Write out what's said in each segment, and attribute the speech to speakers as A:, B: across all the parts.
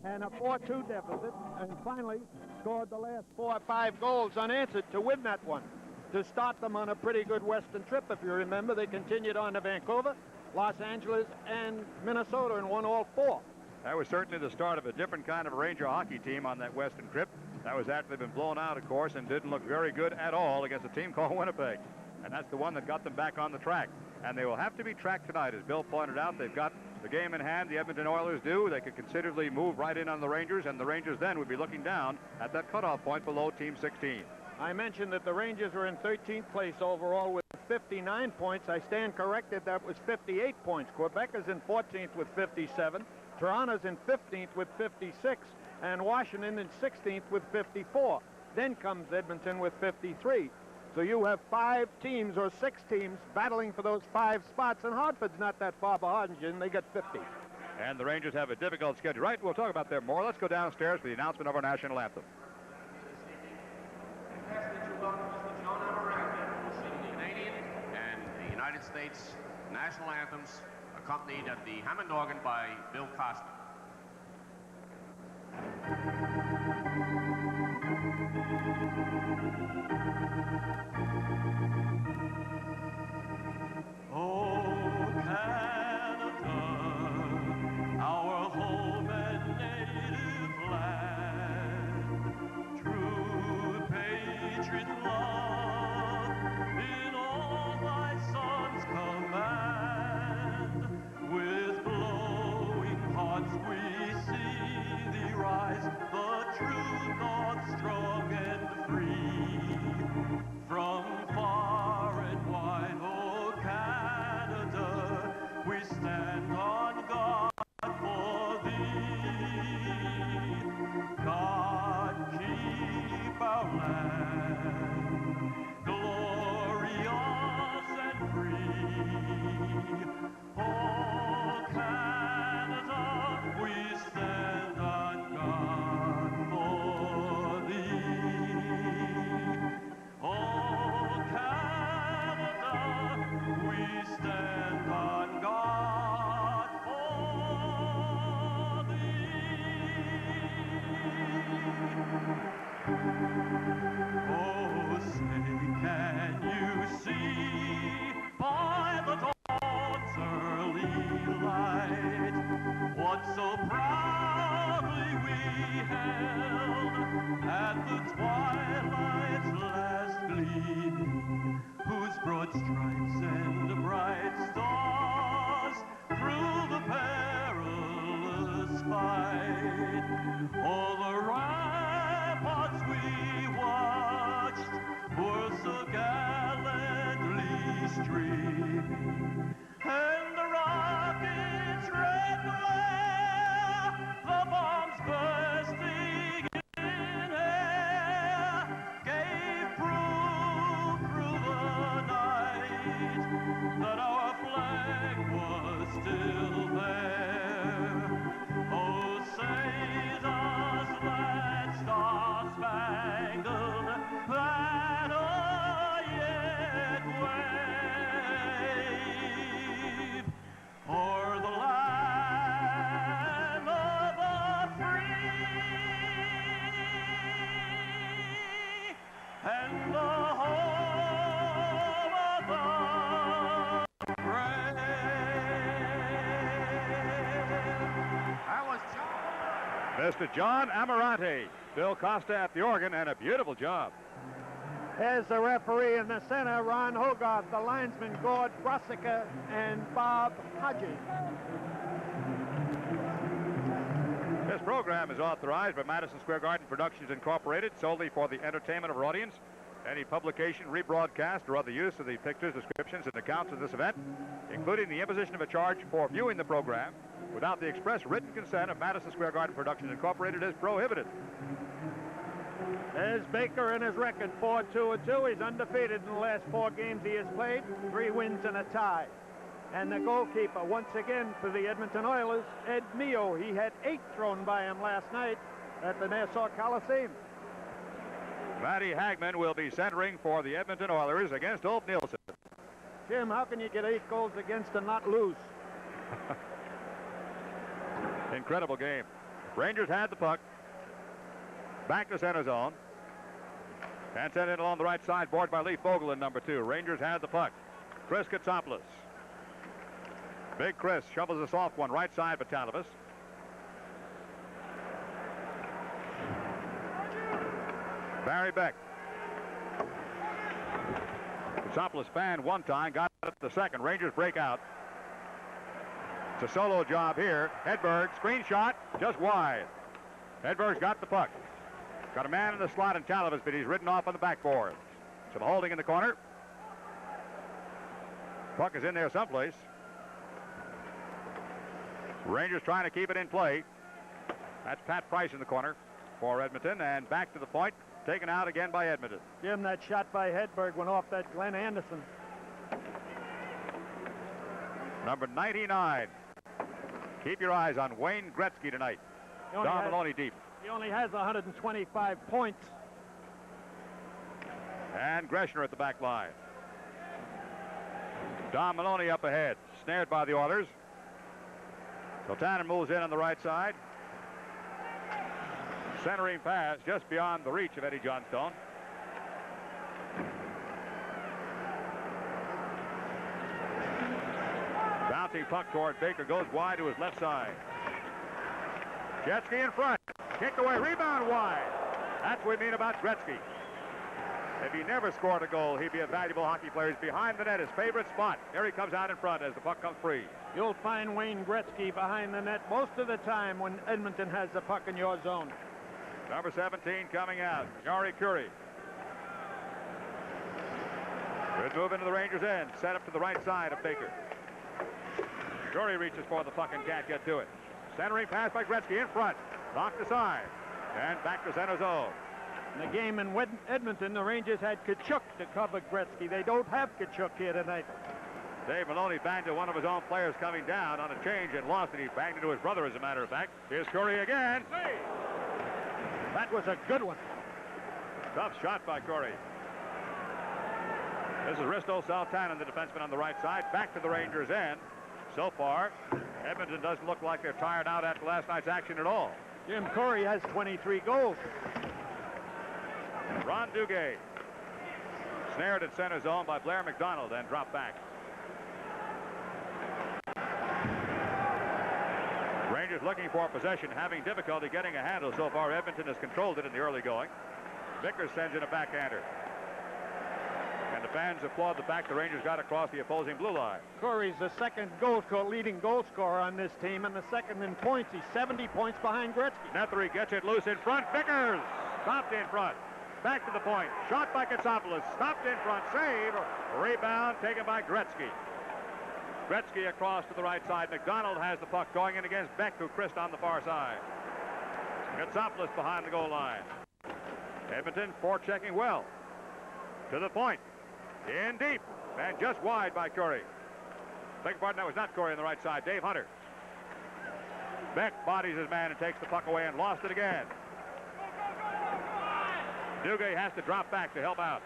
A: and a 4-2 deficit, and finally scored the last 4 or 5 goals unanswered to win that one, to start them on a pretty good Western trip. If you remember, they continued on to Vancouver, Los Angeles, and Minnesota, and won all 4.
B: That was certainly the start of a different kind of Ranger hockey team on that Western trip. That was after they'd been blown out, of course, and didn't look very good at all against a team called Winnipeg. And that's the one that got them back on the track. And they will have to be tracked tonight, as Bill pointed out. They've got the game in hand, the Edmonton Oilers do. They could considerably move right in on the Rangers, and the Rangers then would be looking down at that cutoff point below Team 16.
A: I mentioned that the Rangers were in 13th place overall with 59 points. I stand corrected. That was 58 points. Quebec is in 14th with 57. Toronto's in 15th with 56. And Washington in 16th with 54. Then comes Edmonton with 53. So you have 5 teams or 6 teams battling for those 5 spots, and Hartford's not that far behind you, and they got 50.
B: And the Rangers have a difficult schedule. Right, we'll talk about that more. Let's go downstairs for the announcement of our national anthem.
C: Canadian and the United States national anthems, accompanied at the Hammond organ by Bill Costa.
D: Oh, Canada, our home and native land, true patriot love in all thy sons command. With glowing hearts we see thee rise, the true North strong and free. From far and wide, oh Canada, we stand on guard for thee. God keep our land glorious and free. Oh Canada, we stand on guard for thee. Oh Canada, we stand on guard for thee. Oh, say, can you see by the dawn's early light what so proudly we held at the twilight's last gleaming, whose broad stripes and bright stars through the perilous fight, all the ramparts we watched were so gallantly streaming, and the rockets' red glare, the bombs bursting in air, gave proof through the night that our flag was still there. Oh, say does that star-spangled banner yet wave o'er the land of the free and the home of the brave?
C: That was John.
B: Mr. John Amarante, Bill Costa at the organ, and a beautiful job.
A: As the referee in the center, Ron Hogarth, the linesman, Gord Brussica, and Bob Hodges.
B: This program is authorized by Madison Square Garden Productions Incorporated solely for the entertainment of our audience. Any publication, rebroadcast, or other use of the pictures, descriptions, and accounts of this event, including the imposition of a charge for viewing the program, without the express written consent of Madison Square Garden Productions Incorporated, is prohibited.
A: There's Baker in his record, 4-2-2. He's undefeated in the last 4 games he has played, 3 wins and a tie. And the goalkeeper, once again, for the Edmonton Oilers, Ed Mio. He had 8 thrown by him last night at the Nassau Coliseum.
B: Matty Hagman will be centering for the Edmonton Oilers against Ulf Nielsen.
A: Jim, how can you get 8 goals against and not lose?
B: Incredible game. Rangers had the puck. Back to center zone. And sent in along the right side, board by Lee Fogel in number 2. Rangers had the puck. Chris Katsopoulos. Big Chris shovels a soft one right side Vitalovas. Barry Beck. Katsopoulos fanned one time, got it the second. Rangers break out. It's a solo job here. Hedberg, screen shot, just wide. Hedberg's got the puck. Got a man in the slot in Talavas, but he's ridden off on the backboard. Some holding in the corner. Puck is in there someplace. Rangers trying to keep it in play. That's Pat Price in the corner for Edmonton, and back to the point, taken out again by Edmonton.
A: Jim, that shot by Hedberg went off that Glenn Anderson.
B: Number 99. Keep your eyes on Wayne Gretzky tonight. Don Maloney deep.
A: He only has 125 points.
B: And Greschner at the back line. Don Maloney up ahead, snared by the Oilers. So Tanner moves in on the right side. Centering pass just beyond the reach of Eddie Johnstone. Bouncing puck toward Baker, goes wide to his left side. Gretzky in front. Kicked away, rebound wide. That's what we mean about Gretzky. If he never scored a goal, he'd be a valuable hockey player. He's behind the net, his favorite spot. There he comes out in front as the puck comes free.
A: You'll find Wayne Gretzky behind the net most of the time when Edmonton has the puck in your zone.
B: Number 17 coming out, Yari Curry. Good move into the Rangers' end. Set up to the right side of Baker. Curry reaches for the puck and can't get to it. Centering pass by Gretzky in front. Knocked aside. And back to center zone.
A: In the game in Edmonton, the Rangers had Tkachuk to cover Gretzky. They don't have Tkachuk here tonight.
B: Dave Maloney banged to one of his own players coming down on a change and lost it. He banged into his brother, as a matter of fact. Here's Curry again.
A: That was a good one.
B: Tough shot by Curry. This is Risto Saltanen, the defenseman on the right side. Back to the Rangers' end. So far, Edmonton doesn't look like they're tired out after last night's action at all.
A: Jim Curry has 23 goals.
B: Ron Duguay snared at center zone by Blair MacDonald and dropped back. Rangers looking for possession, having difficulty getting a handle so far. Edmonton has controlled it in the early going. Vickers sends in a backhander. And the fans applaud the fact the Rangers got across the opposing blue line.
A: Curry's the second leading goal scorer on this team, and the second in points. He's 70 points behind Gretzky.
B: Nethery gets it loose in front. Vickers stopped in front. Back to the point. Shot by Katsopoulos. Stopped in front. Save. Rebound taken by Gretzky. Gretzky across to the right side. MacDonald has the puck going in against Beck, who Christ on the far side. Katsopoulos behind the goal line. Edmonton forechecking well. To the point. In deep. And just wide by Curry. Beg pardon, that was not Curry on the right side. Dave Hunter. Beck bodies his man and takes the puck away and lost it again. Duguay has to drop back to help out.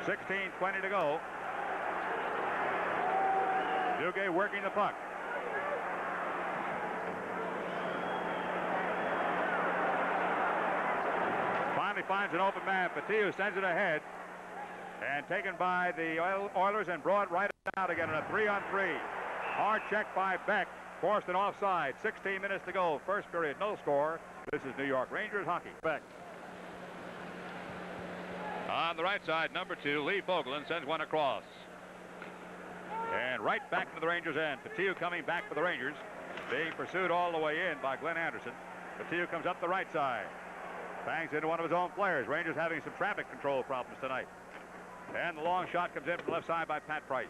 B: 16:20 to go. Duguay working the puck. Finally finds an open man. Patillo sends it ahead. And taken by the Oilers and brought right out again in a 3-on-3. Hard check by Beck. Forced it offside. 16 minutes to go. First period, no score. This is New York Rangers hockey. Beck. On the right side, number 2, Lee Fogelin sends one across. And right back to the Rangers' end. Patillo coming back for the Rangers. Being pursued all the way in by Glenn Anderson. Patillo comes up the right side. Bangs into one of his own players. Rangers having some traffic control problems tonight. And the long shot comes in from the left side by Pat Price.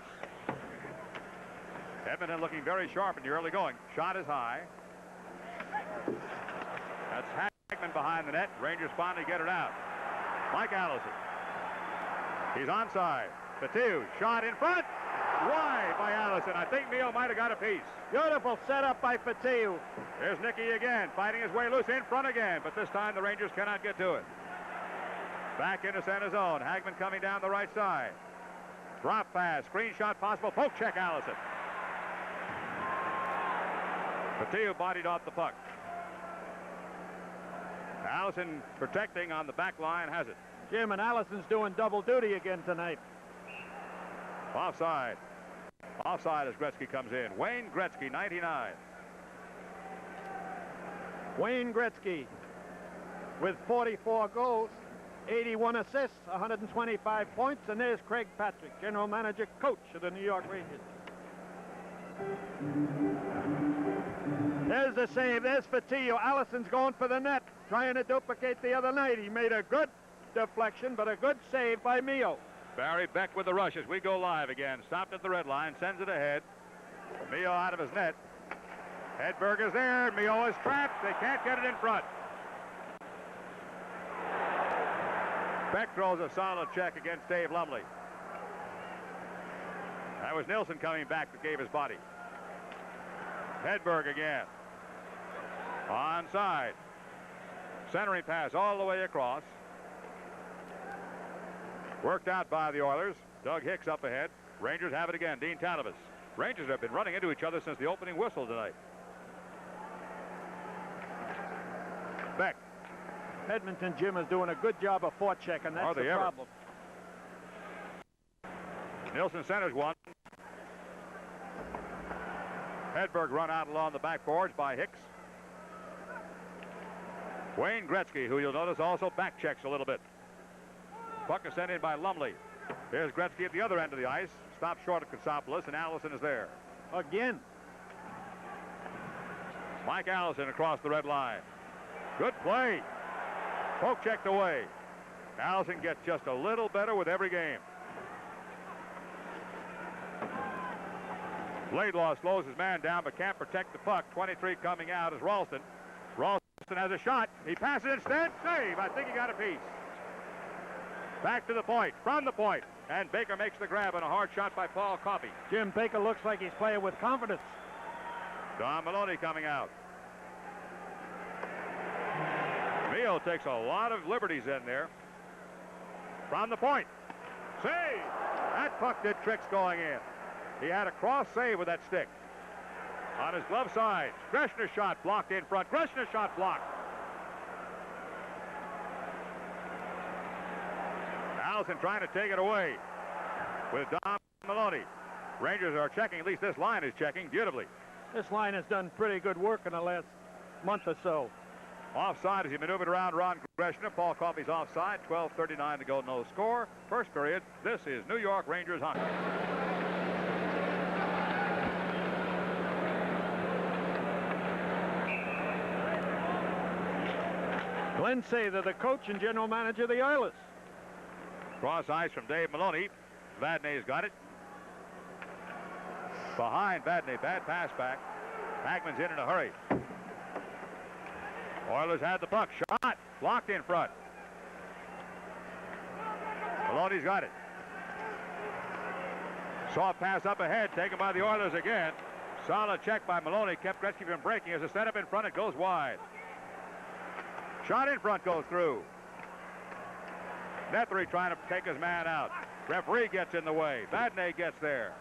B: Edmonton looking very sharp in the early going. Shot is high. That's Hackman behind the net. Rangers finally get it out. Mike Allison. He's onside. Patillo shot in front. Wide by Allison. I think Mio might have got a piece.
A: Beautiful setup by Patillo.
B: There's Nicky again, fighting his way loose in front again, but this time the Rangers cannot get to it. Back into center zone. Hagman coming down the right side. Drop pass. Screen shot possible. Poke check Allison. Patillo bodied off the puck. Allison protecting on the back line has it.
A: Jim, and Allison's doing double duty again tonight.
B: Offside. Offside as Gretzky comes in. Wayne Gretzky, 99.
A: Wayne Gretzky with 44 goals, 81 assists, 125 points, and there's Craig Patrick, general manager, coach of the New York Rangers. There's the save. There's Fatillo. Allison's going for the net, trying to duplicate the other night. He made a good deflection, but a good save by Mio.
B: Barry Beck with the rush as we go live again. Stopped at the red line, sends it ahead. Mio out of his net. Hedberg is there. Mio is trapped. They can't get it in front. Beck throws a solid check against Dave Lumley. That was Nilsson coming back that gave his body. Hedberg again. Onside. Centering pass all the way across. Worked out by the Oilers. Doug Hicks up ahead. Rangers have it again. Dean Talabas. Rangers have been running into each other since the opening whistle tonight. Beck.
A: Edmonton, Jim, is doing a good job of forechecking. That's the problem.
B: Nilsson centers one. Hedberg run out along the backboards by Hicks. Wayne Gretzky, who you'll notice also back checks a little bit. Puck is sent in by Lumley. Here's Gretzky at the other end of the ice. Stopped short of Katsopoulos, and Allison is there.
A: Again.
B: Mike Allison across the red line. Good play. Poke checked away. Allison gets just a little better with every game. Laidlaw slows his man down but can't protect the puck. 23 coming out is Ralston. Ralston has a shot. He passes instead. Save. I think he got a piece. Back to the point. From the point. And Baker makes the grab on a hard shot by Paul Coffey.
A: Jim, Baker looks like he's playing with confidence.
B: Don Maloney coming out. Mio takes a lot of liberties in there. From the point. Save! That puck did tricks going in. He had a cross save with that stick. On his glove side. Greschner shot blocked in front. Greschner shot blocked. Allison trying to take it away with Don Maloney. Rangers are checking, at least this line is checking beautifully.
A: This line has done pretty good work in the last month or so.
B: Offside as he maneuvered around Ron Greschner. Paul Coffey's offside. 12:39 to go, no score. First period. This is New York Rangers hockey.
A: Glenn Sather, the coach and general manager of the Oilers.
B: Cross ice from Dave Maloney. Vadnais got it. Behind Vadnais. Bad pass back. Hackman's in a hurry. Oilers had the puck. Shot. Blocked in front. Maloney's got it. Saw a pass up ahead. Taken by the Oilers again. Solid check by Maloney. Kept Gretzky from breaking. As a setup in front, it goes wide. Shot in front goes through. Nethery trying to take his man out. Referee gets in the way. Vadnais gets there.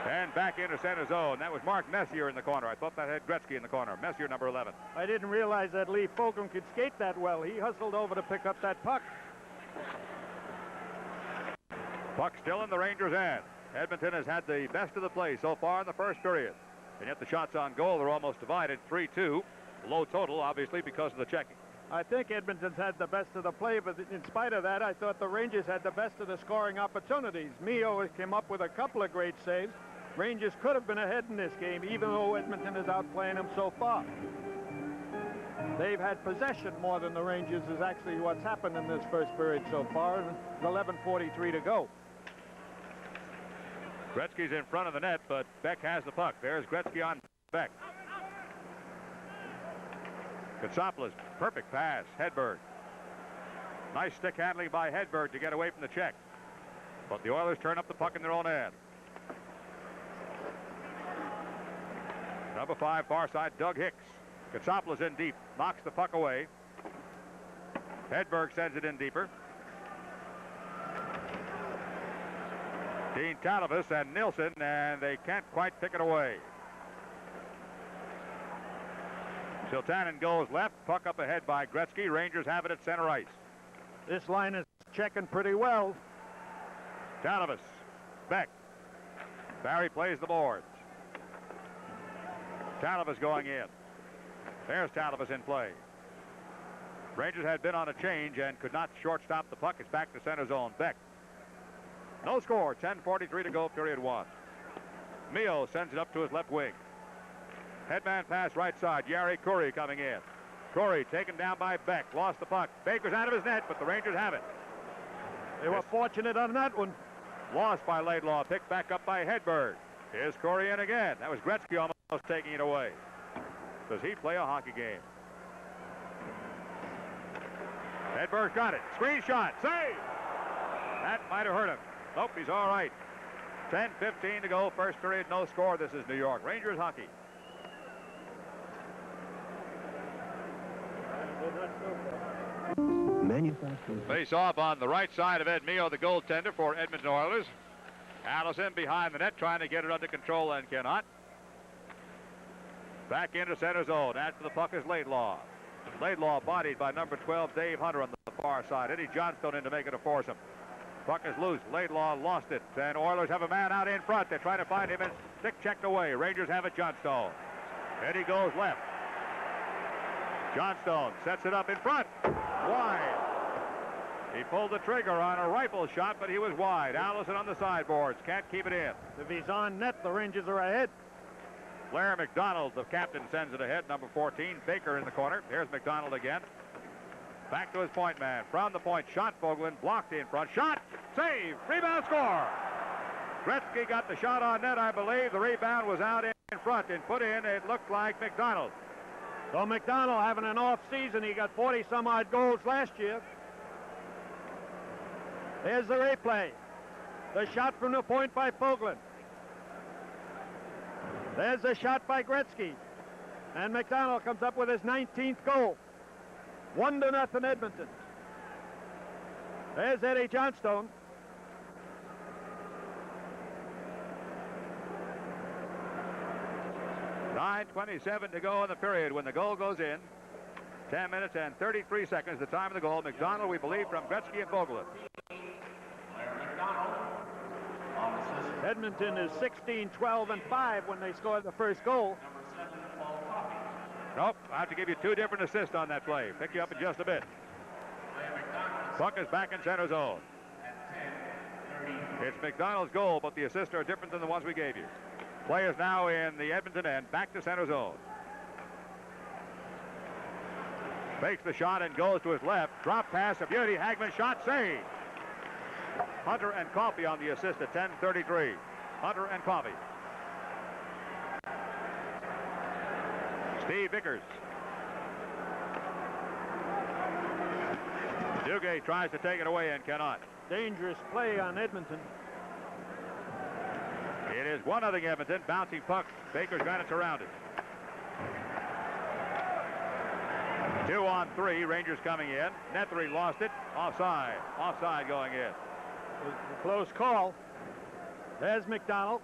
B: And back into center zone. That was Mark Messier in the corner. I thought that had Gretzky in the corner. Messier, number 11.
A: I didn't realize that Lee Fulgham could skate that well. He hustled over to pick up that puck.
B: Puck still in the Rangers' end. Edmonton has had the best of the play so far in the first period. And yet the shots on goal are almost divided. 3-2. Low total, obviously, because of the checking.
A: I think Edmonton's had the best of the play, but in spite of that, I thought the Rangers had the best of the scoring opportunities. Mio came up with a couple of great saves. Rangers could have been ahead in this game, even though Edmonton is outplaying them so far. They've had possession more than the Rangers is actually what's happened in this first period so far, and 11:43 to go.
B: Gretzky's in front of the net, but Beck has the puck. There's Gretzky on Beck. Katsopoulos, perfect pass. Hedberg. Nice stick handling by Hedberg to get away from the check. But the Oilers turn up the puck in their own end. Number 5, far side, Doug Hicks. Katsopoulos in deep, knocks the puck away. Hedberg sends it in deeper. Dean Talabas and Nilsson, and they can't quite pick it away. Siltanen goes left. Puck up ahead by Gretzky. Rangers have it at center ice.
A: This line is checking pretty well.
B: Talavas. Beck. Barry plays the boards. Talavas going in. There's Talavas in play. Rangers had been on a change and could not shortstop the puck. It's back to center zone. Beck. No score. 10:43 to go, period one. Mio sends it up to his left wing. Headman pass right side. Jari Kurri coming in. Kurri taken down by Beck. Lost the puck. Baker's out of his net, but the Rangers have it.
A: They were fortunate on that one.
B: Lost by Laidlaw. Picked back up by Hedberg. Here's Kurri in again. That was Gretzky almost taking it away. Does he play a hockey game? Hedberg got it. Screen shot. Save! That might have hurt him. Nope, he's all right. 10:15 to go. First period, no score. This is New York Rangers hockey. Face off on the right side of Ed Mio, the goaltender for Edmonton Oilers. Allison behind the net trying to get it under control and cannot. Back into center zone. After the puck is Laidlaw. Laidlaw bodied by number 12, Dave Hunter on the far side. Eddie Johnstone in to make it a foursome. Puck is loose. Laidlaw lost it. And Oilers have a man out in front. They're trying to find him and stick checked away. Rangers have it, Johnstone. Eddie goes left. Johnstone sets it up in front. Wide. He pulled the trigger on a rifle shot, but he was wide. Allison on the sideboards. Can't keep it in.
A: If he's on net, the Rangers are ahead.
B: Blair MacDonald, the captain, sends it ahead. Number 14, Baker in the corner. Here's MacDonald again. Back to his point man. From the point, shot Vogelin. Blocked in front. Shot! Save! Rebound score! Gretzky got the shot on net, I believe. The rebound was out in front and put in. It looked like MacDonald.
A: So MacDonald having an off season. He got 40-some-odd goals last year. Here's the replay. The shot from the point by Vogelin. There's the shot by Gretzky. And MacDonald comes up with his 19th goal. 1-0 Edmonton. There's Eddie Johnstone.
B: .9:27 to go in the period when the goal goes in. 10 minutes and 33 seconds, the time of the goal. MacDonald, we believe, from Gretzky and Vogelin.
A: Edmonton is 16-12-5 when they scored the first goal.
B: Nope, I have to give you two different assists on that play. Pick you up in just a bit. Puck is back in center zone. It's MacDonald's goal, but the assists are different than the ones we gave you. Play is now in the Edmonton end, back to center zone. Fakes the shot and goes to his left. Drop pass, a beauty. Hagman shot, save. Hunter and Coffey on the assist at 10:33. Hunter and Coffey. Steve Vickers. Duguay tries to take it away and cannot.
A: Dangerous play on Edmonton.
B: It is 1-0 Edmonton. Bouncing puck. Baker's got it surrounded. 2-on-3. Rangers coming in. Nethery lost it. Offside. Offside going in.
A: It was a close call. There's MacDonald.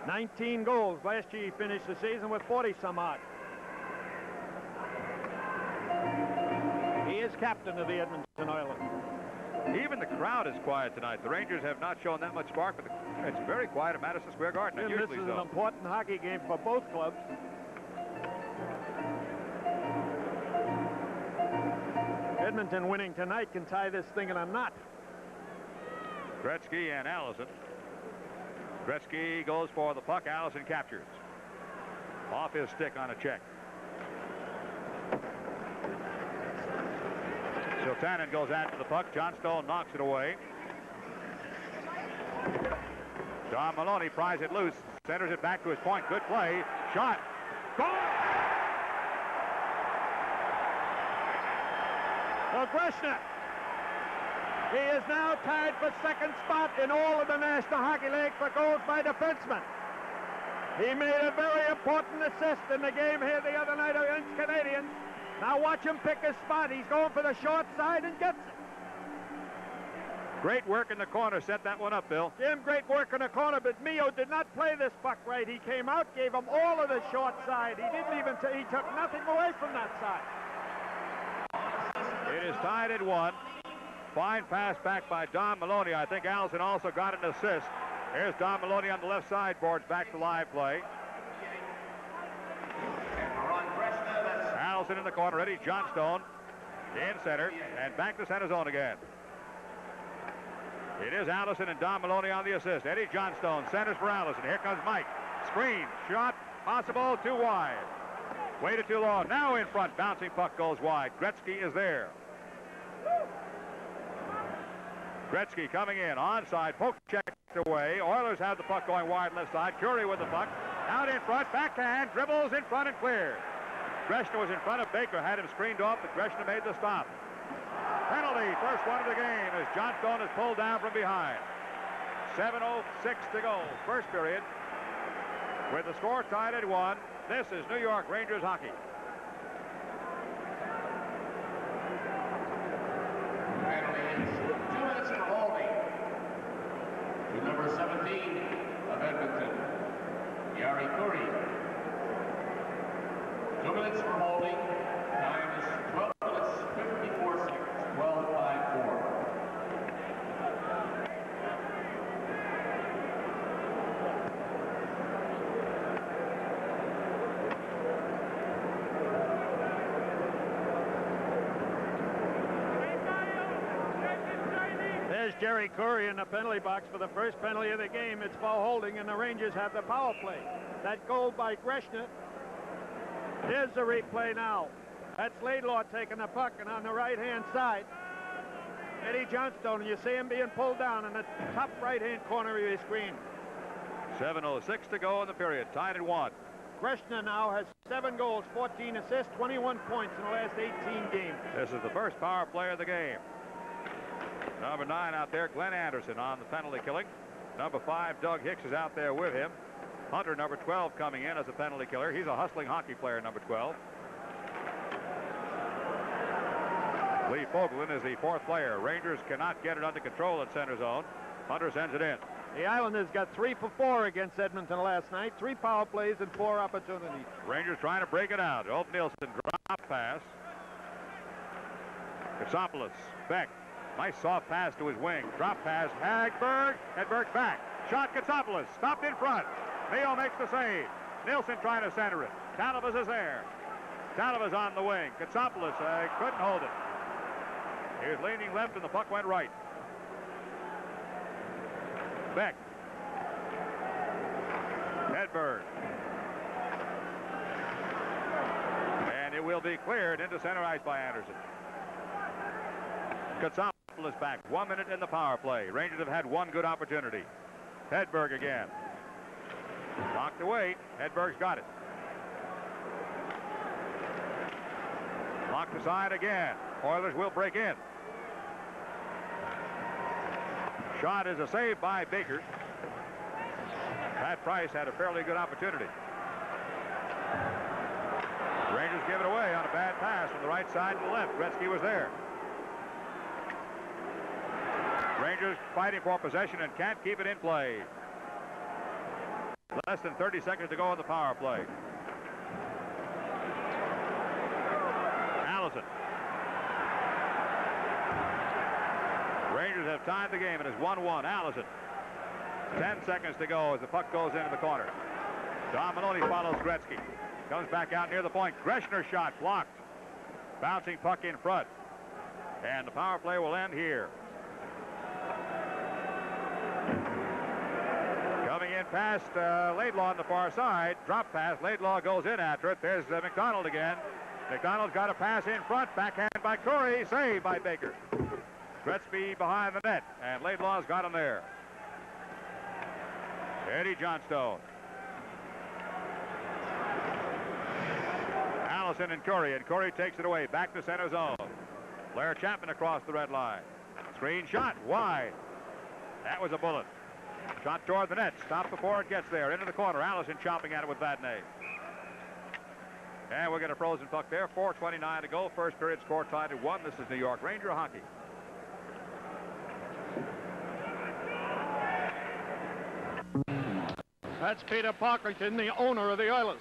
A: 19 goals. Last year he finished the season with 40-some-odd. He is captain of the Edmonton Oilers.
B: Even the crowd is quiet tonight. The Rangers have not shown that much spark, but it's very quiet at Madison Square Garden.
A: And this is an important hockey game for both clubs. Edmonton winning tonight can tie this thing in a knot.
B: Gretzky and Allison. Gretzky goes for the puck. Allison captures. Off his stick on a check. Siltanen goes after the puck. Johnstone knocks it away. Don Maloney pries it loose. Centers it back to his point. Good play. Shot. Goal!
A: Well, Greschner. He is now tied for second spot in all of the National Hockey League for goals by defensemen. He made a very important assist in the game here the other night against Canadians. Now watch him pick his spot. He's going for the short side and gets it.
B: Great work in the corner. Set that one up, Bill.
A: Jim, great work in the corner, but Mio did not play this puck right. He came out, gave him all of the short side. He didn't even, he took nothing away from that side.
B: It is tied at 1. Fine pass back by Don Maloney. I think Allison also got an assist. Here's Don Maloney on the left sideboards back to live play. Allison in the corner. Eddie Johnstone in center and back to center zone again. It is Allison and Don Maloney on the assist. Eddie Johnstone centers for Allison. Here comes Mike. Screen, shot, possible, too wide. Waited too long. Now in front, bouncing puck goes wide. Gretzky is there. Gretzky coming in, onside, poke checked away. Oilers have the puck going wide left side. Curie with the puck. Out in front, backhand, dribbles in front and clear. Greschner was in front of Baker, had him screened off, but Greschner made the stop. Penalty, first one of the game, as Johnstone is pulled down from behind. 7:06 to go, first period. With the score tied at 1, this is New York Rangers hockey.
C: Penalty is 2 minutes for holding. To number 17 of Edmonton, Yari Curry. 2 minutes for holding. Time is 12 minutes, 54 seconds. 12:54.
A: There's Jerry Curry in the penalty box for the first penalty of the game. It's for holding, and the Rangers have the power play. That goal by Greschner. Here's the replay now. That's Laidlaw taking the puck, and on the right-hand side, Eddie Johnstone, and you see him being pulled down in the top right-hand corner of your screen.
B: 7:06 to go in the period, tied at 1.
A: Greschner now has 7 goals, 14 assists, 21 points in the last 18 games.
B: This is the first power play of the game. Number 9 out there, Glenn Anderson on the penalty killing. Number 5, Doug Hicks is out there with him. Hunter, number 12, coming in as a penalty killer. He's a hustling hockey player, number 12. Lee Fogelin is the 4th player. Rangers cannot get it under control at center zone. Hunter sends it in.
A: The Islanders got 3 for 4 against Edmonton last night. 3 power plays and 4 opportunities.
B: Rangers trying to break it out. Old Nielsen drop pass. Katsopoulos, Beck. Nice soft pass to his wing. Drop pass, Hedberg. Hedberg back. Shot, Katsopoulos. Stopped in front. Neal makes the save. Nielsen trying to center it. Talavas is there. Talavas on the wing. Katsopoulos couldn't hold it. He was leaning left and the puck went right. Beck. Hedberg. And it will be cleared into center ice by Anderson. Katsopoulos back. 1 minute in the power play. Rangers have had 1 good opportunity. Hedberg again. Knocked away. Hedberg's got it. Locked aside again. Oilers will break in. Shot is a save by Baker. Pat Price had a fairly good opportunity. Rangers give it away on a bad pass from the right side to the left. Gretzky was there. Rangers fighting for possession and can't keep it in play. Less than 30 seconds to go in the power play. Allison. Rangers have tied the game. It is 1-1. Allison. 10 seconds to go as the puck goes into the corner. Don Maloney follows Gretzky. Comes back out near the point. Greschner shot blocked. Bouncing puck in front. And the power play will end here. Coming in past Laidlaw on the far side. Drop pass. Laidlaw goes in after it. There's MacDonald again. MacDonald's got a pass in front. Backhand by Curry. Saved by Baker. Gretzky behind the net. And Laidlaw's got him there. Eddie Johnstone. Allison and Curry takes it away. Back to center zone. Blair Chapman across the red line. Screen shot. Wide. That was a bullet. Shot toward the net. Stopped before it gets there. Into the corner. Allison chopping at it with bad name. And we'll get a frozen puck there. 4:29 to go. First period score tied at 1. This is New York Ranger hockey.
A: That's Peter Parkington, the owner of the Oilers.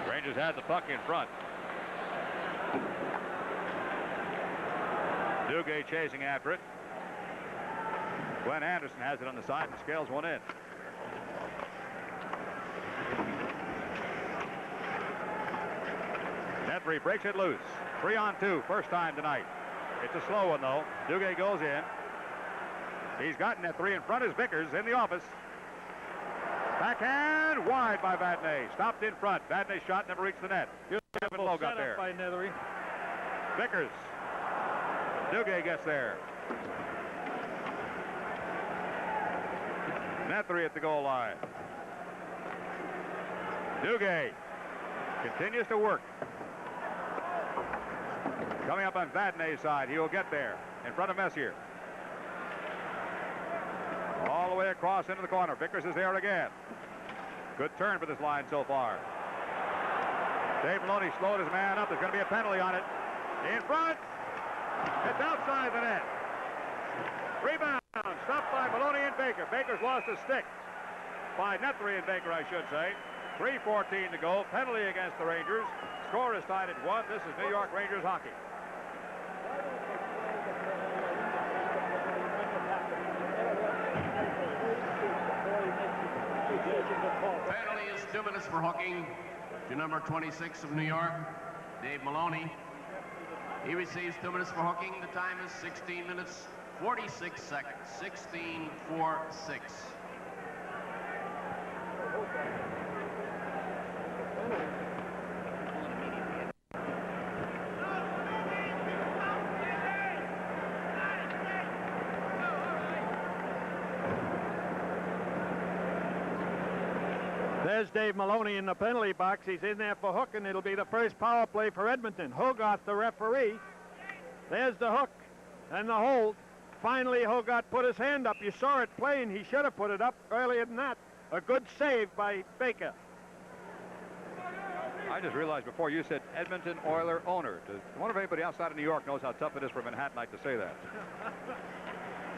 B: Rangers had the puck in front. Duguay chasing after it. Glenn Anderson has it on the side and scales one in. Nethery breaks it loose. 3-on-2, first time tonight. It's a slow one, though. Duguay goes in. He's got Nethery. In front is Vickers in the office. Backhand wide by Vadnais. Stopped in front. Vadnais' shot never reached the net.
A: Beautiful
B: Low
A: setup
B: got there.
A: by Nethery.
B: Vickers. Duguay gets there. Nethery at the goal line. Duguay continues to work. Coming up on Vadnais' side. He will get there in front of Messier. All the way across into the corner. Vickers is there again. Good turn for this line so far. Dave Maloney slowed his man up. There's going to be a penalty on it. In front. It's outside the net. Rebound. Stopped by Maloney and Baker. Baker's lost a stick. By Nethery and Baker, I should say. 3:14 to go. Penalty against the Rangers. Score is tied at 1. This is New York Rangers hockey.
C: Penalty is 2 minutes for hooking to number 26 of New York, Dave Maloney. He receives 2 minutes for hooking. The time is 16 minutes, 46 seconds. 16:46.
A: There's Dave Maloney in the penalty box. He's in there for hooking. It'll be the first power play for Edmonton. Hogarth, the referee. There's the hook and the hold. Finally, Hogarth put his hand up. You saw it plain. He should have put it up earlier than that. A good save by Baker.
B: I just realized before you said Edmonton Oiler owner. I wonder if anybody outside of New York knows how tough it is for a Manhattanite to say that.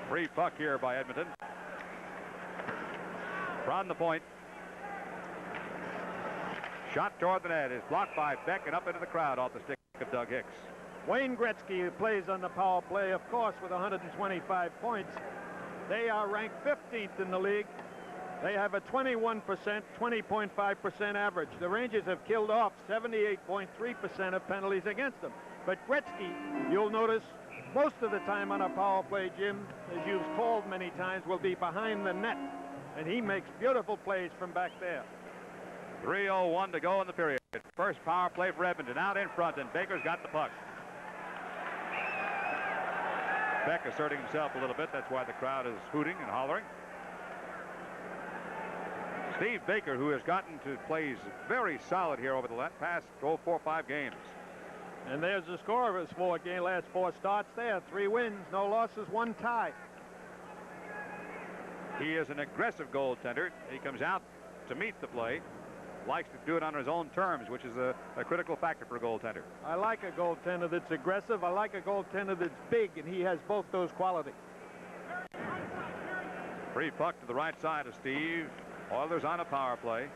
B: Free puck here by Edmonton. From the point. Shot toward the net is blocked by Beck and up into the crowd off the stick of Doug Hicks.
A: Wayne Gretzky, who plays on the power play, of course, with 125 points. They are ranked 15th in the league. They have a 21%, 20.5% average. The Rangers have killed off 78.3% of penalties against them. But Gretzky, you'll notice, most of the time on a power play, Jim, as you've called many times, will be behind the net. And he makes beautiful plays from back there.
B: 3:01 to go in the period. First power play for Edmonton. Out in front, and Baker's got the puck. Beck asserting himself a little bit. That's why the crowd is hooting and hollering. Steve Baker, who has gotten to plays very solid here over the past 4 or 5 games.
A: And there's the score of his last 4 starts there. 3 wins, no losses, 1 tie.
B: He is an aggressive goaltender. He comes out to meet the play. Likes to do it on his own terms, which is a critical factor for a goaltender.
A: I like a goaltender that's aggressive. I like a goaltender that's big, and he has both those qualities.
B: Free puck to the right side of Steve. Oilers on a power play.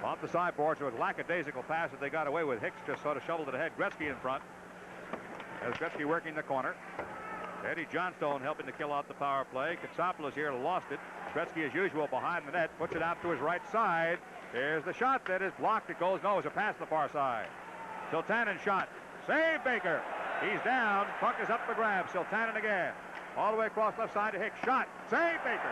B: Off the sideboards, it was lackadaisical pass that they got away with. Hicks just sort of shoveled it ahead. Gretzky in front. As Gretzky working the corner. Eddie Johnstone helping to kill out the power play. Katsopoulos here lost it. Gretzky, as usual, behind the net. Puts it out to his right side. Here's the shot that is blocked. It goes, no, it's a pass to the far side. Siltanen shot. Save Baker. He's down. Puck is up for grabs. Siltanen again. All the way across left side to Hicks. Shot. Save Baker.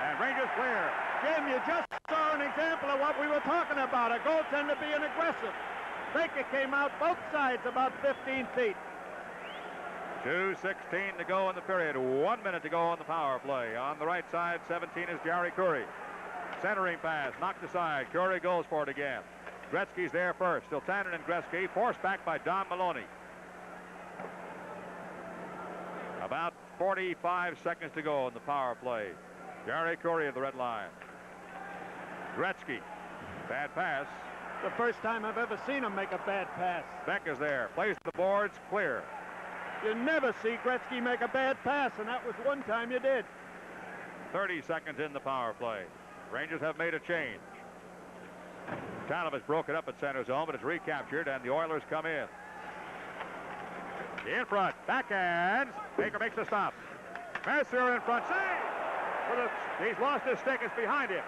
B: And Rangers clear.
A: Jim, you just saw an example of what we were talking about, a goaltender being aggressive. Baker came out both sides about 15 feet.
B: 2:16 to go in the period. 1 minute to go on the power play. On the right side, 17 is Gary Curry. Centering pass, knocked aside. Curry goes for it again. Gretzky's there first. Siltanen and Gretzky, forced back by Don Maloney. About 45 seconds to go in the power play. Gary Curry of the red line. Gretzky, bad pass.
A: The first time I've ever seen him make a bad pass.
B: Beck is there, plays the boards, clear.
A: You never see Gretzky make a bad pass, and that was one time you did.
B: 30 seconds in the power play. Rangers have made a change. Tanova's broken up at center zone, but it's recaptured, and the Oilers come in. In front, backhands. Baker makes the stop. Messier in front, save! He's lost his stick, it's behind him.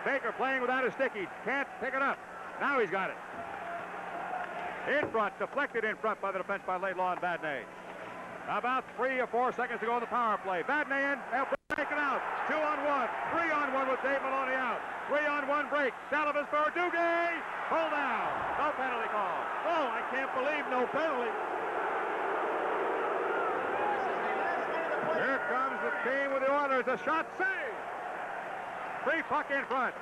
B: Baker playing without his stick, he can't pick it up. Now he's got it. In front, deflected in front by the defense by Laidlaw and Vadnais. About 3 or 4 seconds to go in the power play. Vadnais in, they'll break it out. 2-on-1, 3-on-1 with Dave Maloney out. 3-on-1 break. Dalivas for Duguay. Pull down. No penalty call.
A: Oh, I can't believe no penalty.
B: Here comes the team with the Oilers. A shot saved. Free puck in front.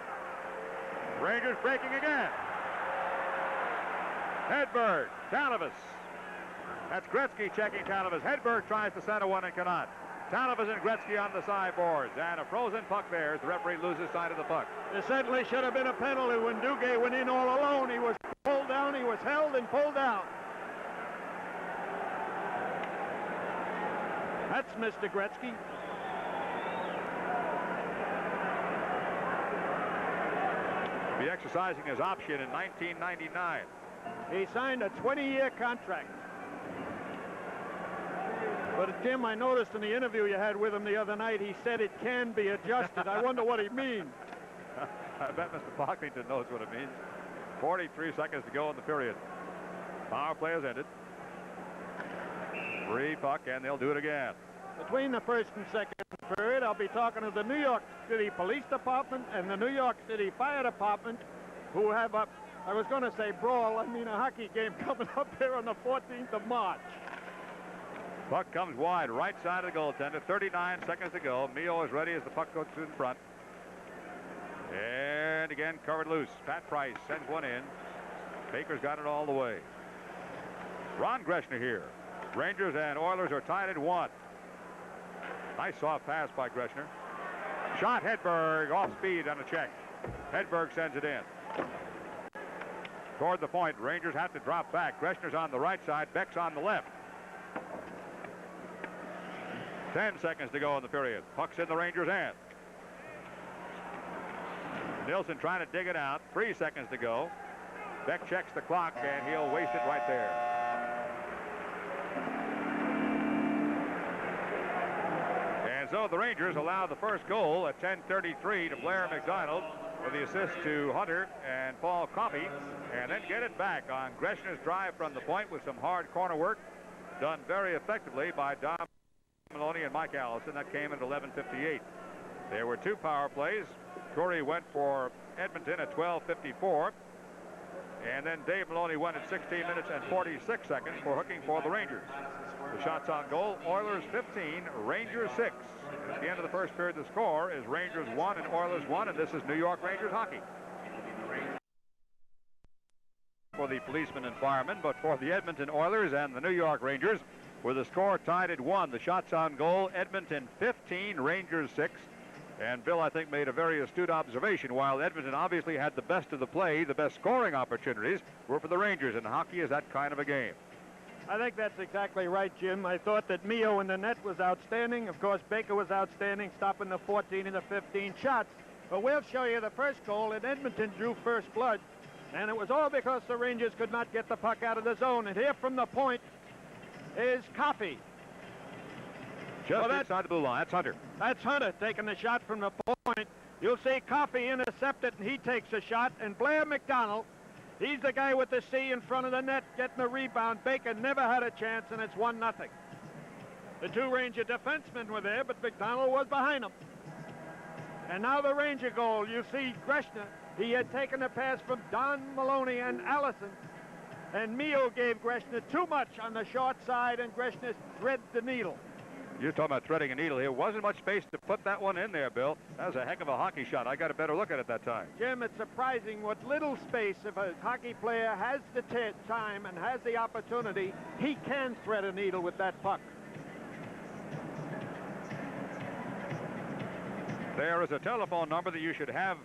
B: Rangers breaking again. Hedberg, Dalivas. That's Gretzky checking Dalivas. Hedberg tries to center one and cannot. Dalivas and Gretzky on the sideboards. And a frozen puck there as the referee loses sight of the puck.
A: There certainly should have been a penalty when Duguay went in all alone. He was pulled down, he was held and pulled down. That's Mr. Gretzky.
B: Be exercising his option in 1999.
A: He signed a 20-year contract. But, Jim, I noticed in the interview you had with him the other night, he said it can be adjusted. I wonder what he means.
B: I bet Mr. Pocklington knows what it means. 43 seconds to go in the period. Power play has ended. Free puck, and they'll do it again.
A: Between the first and second period, I'll be talking to the New York City Police Department and the New York City Fire Department, who have a, I was going to say brawl, I mean a hockey game coming up here on the 14th of March.
B: Puck comes wide, right side of the goaltender. 39 seconds to go. Mio is ready as the puck goes in front. And again, covered loose. Pat Price sends one in. Baker's got it all the way. Ron Greschner here. Rangers and Oilers are tied at 1. Nice soft pass by Greschner. Shot, Hedberg, off speed on a check. Hedberg sends it in. Toward the point, Rangers have to drop back. Greschner's on the right side, Beck's on the left. 10 seconds to go in the period. Puck's in the Rangers' hand. Nilsson trying to dig it out. 3 seconds to go. Beck checks the clock, and he'll waste it right there. And so the Rangers allow the first goal at 10:33 to Blair MacDonald with the assist to Hunter and Paul Coffey, and then get it back on Greschner's drive from the point with some hard corner work done very effectively by Dom Maloney and Mike Allison. That came at 11:58. There were 2 power plays. Corey went for Edmonton at 12:54, and then Dave Maloney went at 16 minutes and 46 seconds for hooking for the Rangers. The shots on goal, Oilers 15, Rangers 6. At the end of the first period, the score is Rangers 1 and Oilers 1, and this is New York Rangers hockey. For the policemen and firemen, but for the Edmonton Oilers and the New York Rangers, with the score tied at 1. The shots on goal, Edmonton 15, Rangers 6. And Bill, I think, made a very astute observation. While Edmonton obviously had the best of the play, the best scoring opportunities were for the Rangers, and hockey is that kind of a game.
A: I think that's exactly right, Jim. I thought that Mio in the net was outstanding. Of course, Baker was outstanding, stopping the 14 and the 15 shots. But we'll show you the first goal, and Edmonton drew first blood. And it was all because the Rangers could not get the puck out of the zone. And here from the point is Coffey.
B: Just inside the blue line. That's Hunter.
A: That's Hunter taking the shot from the point. You'll see Coffey intercept it, and he takes a shot. And Blair MacDonald, he's the guy with the C in front of the net getting the rebound. Baker never had a chance, and it's 1-0. The 2 Ranger defensemen were there, but MacDonald was behind them. And now the Ranger goal. You see Greschner. He had taken a pass from Don Maloney and Allison. And Mio gave Greschner too much on the short side, and Greschner threaded the needle.
B: You're talking about threading a needle here. Wasn't much space to put that one in there, Bill. That was a heck of a hockey shot. I got a better look at it that time.
A: Jim, it's surprising what little space, if a hockey player has the time and has the opportunity, he can thread a needle with that puck.
B: There is a telephone number that you should have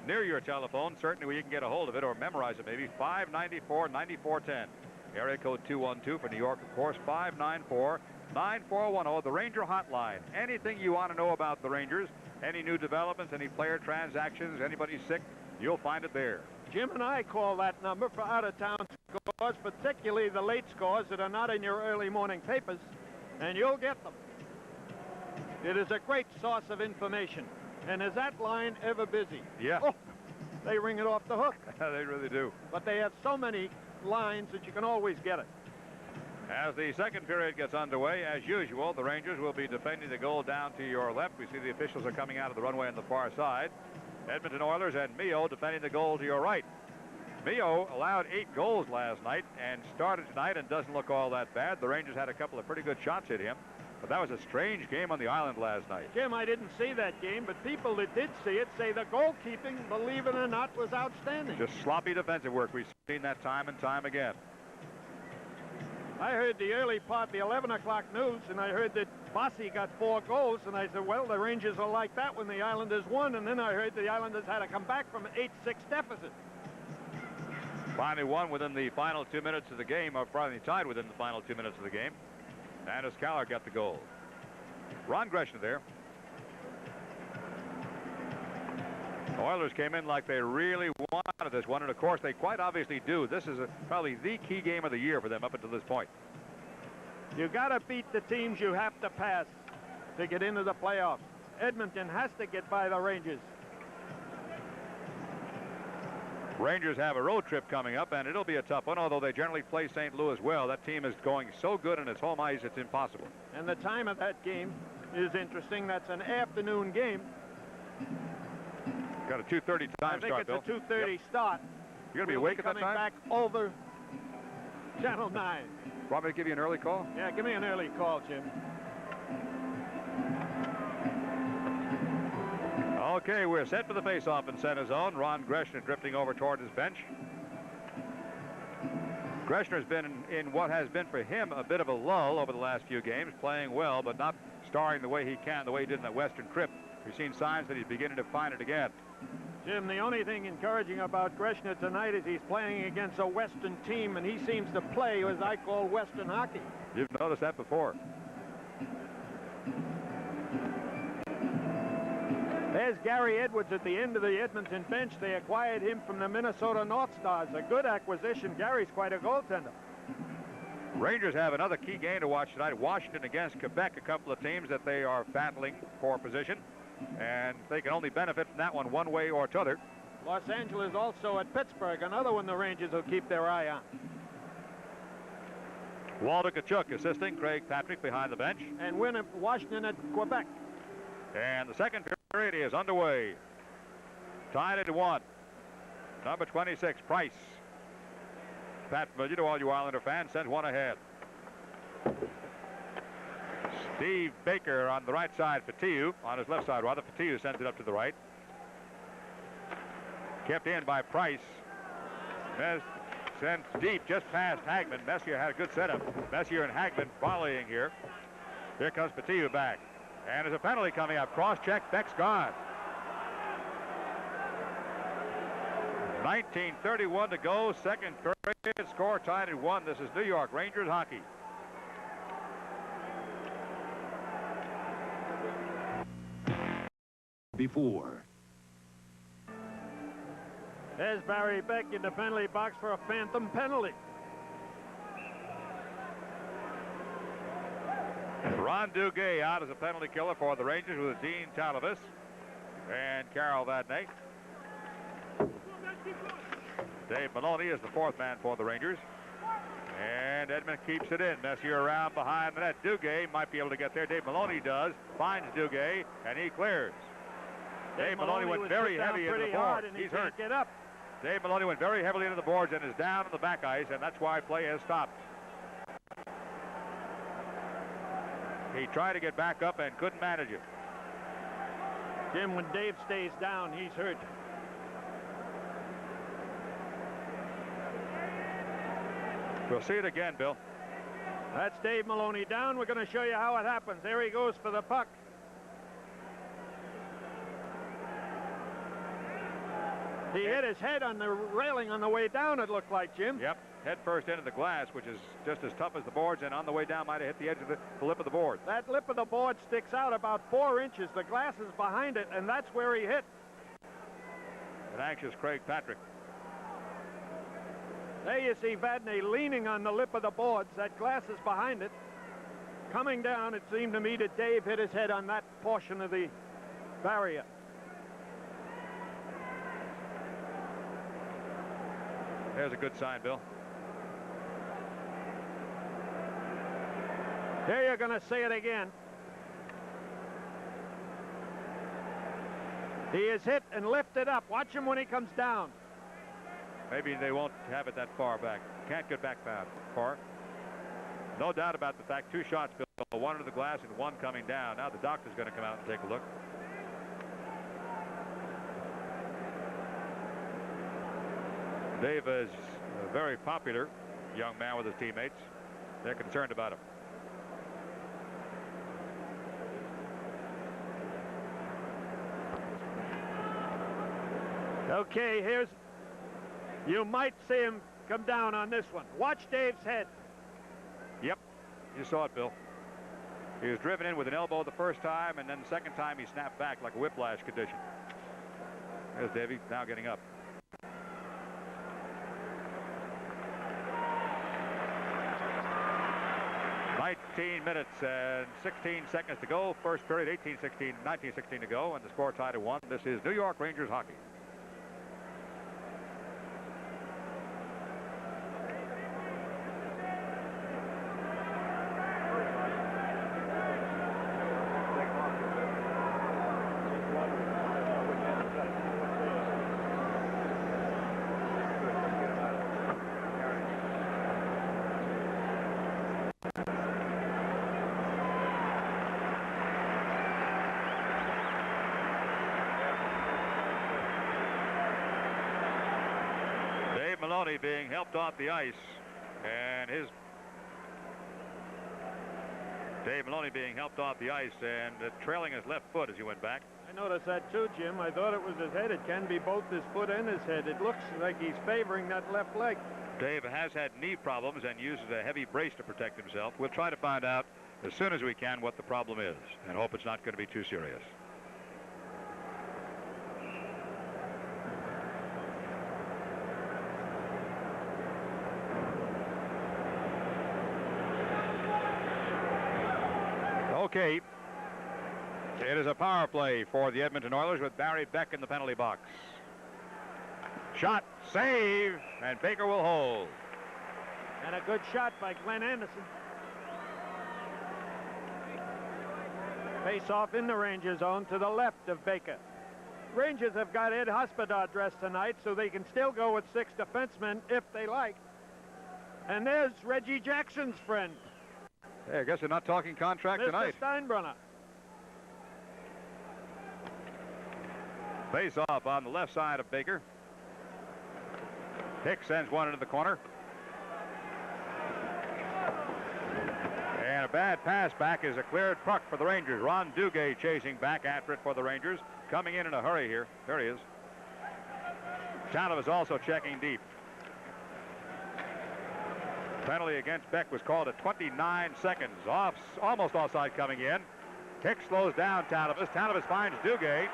B: near your telephone, certainly where you can get a hold of it or memorize it maybe, 594-9410. Area code 212 for New York, of course, 594-9410, the Ranger hotline. Anything you want to know about the Rangers, any new developments, any player transactions, anybody sick, you'll find it there.
A: Jim and I call that number for out-of-town scores, particularly the late scores that are not in your early morning papers, and you'll get them. It is a great source of information. And is that line ever busy?
B: Yeah.
A: Oh, they ring it off the hook.
B: They really do.
A: But they have so many lines that you can always get it.
B: As the second period gets underway, as usual, the Rangers will be defending the goal down to your left. We see the officials are coming out of the runway on the far side. Edmonton Oilers and Mio defending the goal to your right. Mio allowed 8 goals last night and started tonight and doesn't look all that bad. The Rangers had a couple of pretty good shots at him, but that was a strange game on the island last night.
A: Jim, I didn't see that game, but people that did see it say the goalkeeping, believe it or not, was outstanding.
B: Just sloppy defensive work. We've seen that time and time again.
A: I heard the early part, the 11 o'clock news, and I heard that Bossy got 4 goals, and I said, well, the Rangers are like that when the Islanders won, and then I heard the Islanders had to come back from an 8-6 deficit.
B: Finally won within the final 2 minutes of the game, or finally tied within the final 2 minutes of the game. And Caller got the goal. Ron Greschner there. The Oilers came in like they really wanted this one, and of course they quite obviously do. This is probably the key game of the year for them up until this point.
A: You got to beat the teams you have to pass to get into the playoffs. Edmonton has to get by the Rangers.
B: Rangers have a road trip coming up, and it'll be a tough one, although they generally play St. Louis well. That team is going so good on its home ice, it's impossible.
A: And the time of that game is interesting. That's an afternoon game.
B: Got a 2:30 time start, Bill.
A: I think it's a 2:30 start.
B: You're going to be awake at that time?
A: Coming back over Channel 9.
B: Want me to give you an early call?
A: Yeah, give me an early call, Jim.
B: Okay, we're set for the face-off in center zone. Ron Greschner drifting over toward his bench. Greschner's been in what has been for him a bit of a lull over the last few games, playing well, but not starring the way he can, the way he did in that Western trip. We've seen signs that he's beginning to find it again.
A: Jim, the only thing encouraging about Greschner tonight is he's playing against a Western team, and he seems to play as I call Western hockey.
B: You've noticed that before.
A: There's Gary Edwards at the end of the Edmonton bench. They acquired him from the Minnesota North Stars. A good acquisition. Gary's quite a goaltender.
B: Rangers have another key game to watch tonight. Washington against Quebec, a couple of teams that they are battling for position, and they can only benefit from that one way or t'other.
A: Los Angeles also at Pittsburgh, another one the Rangers will keep their eye on.
B: Walter Tkachuk assisting, Craig Patrick behind the bench.
A: And Washington at Quebec.
B: And the second period is underway. Tied at 1. Number 26, Price. Pat, familiar to all you Islander fans, sends one ahead. Steve Baker on the right side, Fatiou. On his left side, rather, Fatiou sends it up to the right. Kept in by Price. Sent deep just past Hagman. Messier had a good setup. Messier and Hagman volleying here. Here comes Fatiou back. And there's a penalty coming up. Cross-check, Beck's gone. 19:31 to go. Second period, score tied at 1. This is New York Rangers hockey.
E: Before.
A: There's Barry Beck in the penalty box for a phantom penalty.
B: Ron Duguay out as a penalty killer for the Rangers with Dean Talavis and Carol Vadnais. Dave Maloney is the fourth man for the Rangers. And Edmund keeps it in. Messier around behind the net. Duguay might be able to get there. Dave Maloney does. Finds Duguay, and he clears. Dave Maloney went very heavy into the boards. He's hurt.
A: Get up.
B: Dave Maloney went very heavily into the boards and is down on the back ice, and that's why play has stopped. He tried to get back up and couldn't manage it.
A: Jim, when Dave stays down, he's hurt.
B: We'll see it again, Bill.
A: That's Dave Maloney down. We're going to show you how it happens. There he goes for the puck. He hit his head on the railing on the way down, it looked like, Jim.
B: Yep. head first into the glass, which is just as tough as the boards, and on the way down might have hit the edge of the lip of the board.
A: That lip of the board sticks out about 4 inches. The glass is behind it, and that's where he hit.
B: An anxious Craig Patrick.
A: There you see Vadnais leaning on the lip of the boards. That glass is behind it. Coming down, it seemed to me that Dave hit his head on that portion of the barrier.
B: There's a good sign, Bill.
A: Here you're going to see it again. He is hit and lifted up. Watch him when he comes down.
B: Maybe they won't have it that far back. Can't get back that far. No doubt about the fact, 2 shots, Bill, 1 into the glass and 1 coming down. Now the doctor's going to come out and take a look. Dave is a very popular young man with his teammates. They're concerned about him.
A: Okay, you might see him come down on this one. Watch Dave's head.
B: Yep, you saw it, Bill. He was driven in with an elbow the first time, and then the second time he snapped back like a whiplash condition. There's Davey, now getting up. "19 minutes and 16 seconds to go. First period, 19-16 to go, and the score tied at 1. This is New York Rangers hockey. Maloney being helped off the ice, and Dave Maloney being helped off the ice and trailing his left foot as he went back.
A: I noticed that too, Jim. I thought it was his head. It can be both his foot and his head. It looks like he's favoring that left leg.
B: Dave has had knee problems and uses a heavy brace to protect himself. We'll try to find out as soon as we can what the problem is and hope it's not going to be too serious. Okay, it is a power play for the Edmonton Oilers with Barry Beck in the penalty box. Shot, save, and Baker will hold.
A: And a good shot by Glenn Anderson. Face off in the Rangers zone to the left of Baker. Rangers have got Ed Hospodar dressed tonight, so they can still go with 6 defensemen if they like. And there's Reggie Jackson's friend.
B: Hey, I guess they're not talking contract
A: Mr.
B: tonight.
A: Steinbrenner.
B: Face off on the left side of Baker. Hicks sends one into the corner. And a bad pass back is a cleared puck for the Rangers. Ron Duguay chasing back after it for the Rangers. Coming in a hurry here. There he is. Tanev is also checking deep. Penalty against Beck was called at 29 seconds. Almost offside coming in. Hicks slows down Tanev. Tanev finds Duguay.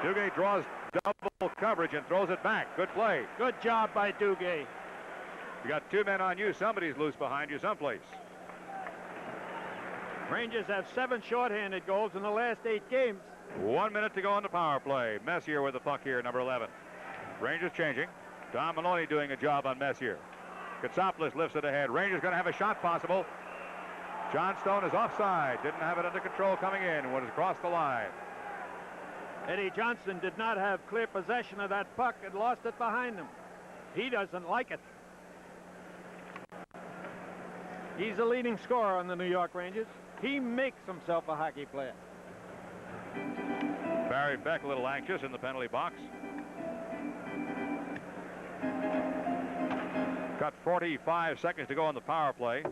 B: Duguay draws double coverage and throws it back. Good play.
A: Good job by Duguay.
B: You got 2 men on you. Somebody's loose behind you someplace.
A: Rangers have 7 shorthanded goals in the last 8 games.
B: 1 minute to go on the power play. Messier with the puck here, number 11. Rangers changing. Tom Maloney doing a job on Messier. Katsopoulos lifts it ahead. Rangers going to have a shot possible. John Stone is offside. Didn't have it under control coming in. Was across the line.
A: Eddie Johnson did not have clear possession of that puck and lost it behind him. He doesn't like it. He's the leading scorer on the New York Rangers. He makes himself a hockey player.
B: Barry Beck a little anxious in the penalty box. Got 45 seconds to go on the power play.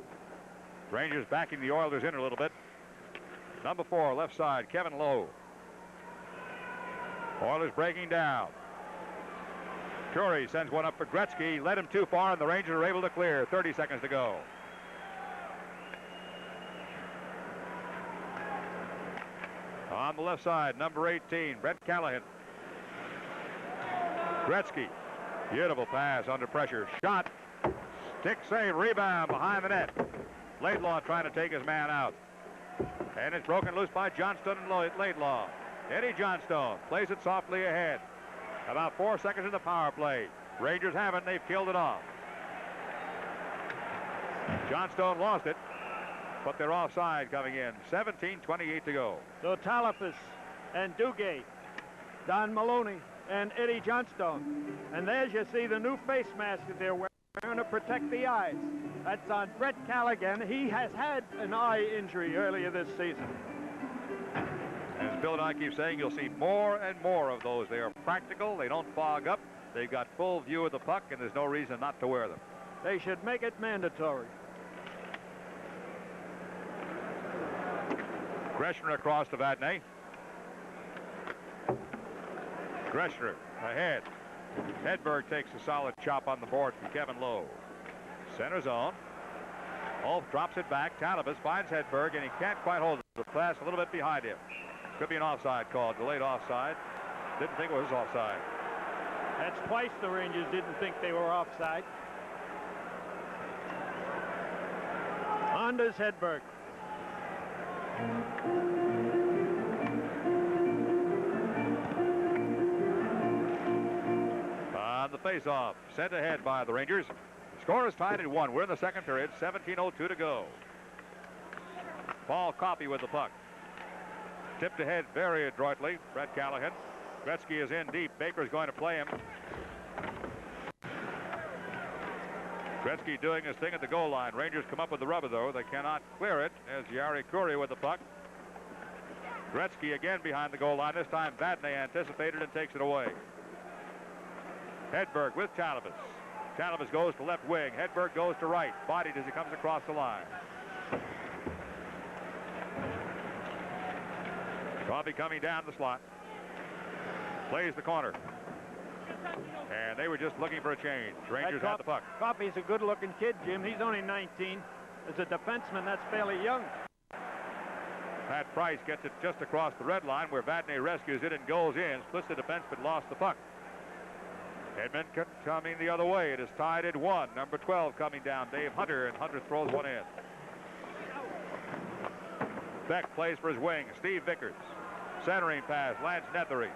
B: Rangers backing the Oilers in a little bit. Number 4, left side, Kevin Lowe. Oilers breaking down. Curry sends one up for Gretzky. Led him too far, and the Rangers are able to clear. 30 seconds to go. On the left side, number 18, Brett Callahan. Gretzky. Beautiful pass under pressure. Shot. Stick save. Rebound behind the net. Laidlaw trying to take his man out. And it's broken loose by Johnstone and Laidlaw. Eddie Johnstone plays it softly ahead. About 4 seconds in the power play. Rangers haven't. They've killed it off. Johnstone lost it, but they're offside coming in. 17:28 to go.
A: So Talafas and Duguay, Don Maloney, and Eddie Johnstone. And there's you see the new face mask that they're wearing to protect the eyes. That's on Brett Callaghan. He has had an eye injury earlier this season.
B: As Bill and I keep saying, you'll see more and more of those. They are practical. They don't fog up. They've got full view of the puck, and there's no reason not to wear them.
A: They should make it mandatory.
B: Greschner across to Vadnais. Greschner ahead. Hedberg takes a solid chop on the board from Kevin Lowe. Center zone. Ulf drops it back. Talabas finds Hedberg, and he can't quite hold the pass. A little bit behind him. Could be an offside call. Delayed offside. Didn't think it was offside.
A: That's twice the Rangers didn't think they were offside. Anders Hedberg.
B: On the face-off, sent ahead by the Rangers. The score is tied at 1. We're in the second period. 17:02 to go. Paul Coffey with the puck. Tipped ahead very adroitly. Brett Callahan. Gretzky is in deep. Baker's going to play him. Gretzky doing his thing at the goal line. Rangers come up with the rubber, though. They cannot clear it as Jari Kurri with the puck. Gretzky again behind the goal line. This time Vadnais anticipated and takes it away. Hedberg with Talabas. Talabas goes to left wing. Hedberg goes to right. Bodied as he comes across the line. Coffey coming down the slot. Plays the corner. And they were just looking for a change. Rangers had the puck.
A: Coffey's a good-looking kid, Jim. He's only 19. As a defenseman, that's fairly young.
B: Pat Price gets it just across the red line where Vadnais rescues it and goes in. Splits the defense but lost the puck. Edmonton coming the other way. It is tied at 1. Number 12 coming down, Dave Hunter, and Hunter throws one in. Beck plays for his wing. Steve Vickers. Centering pass, Lance Nethery.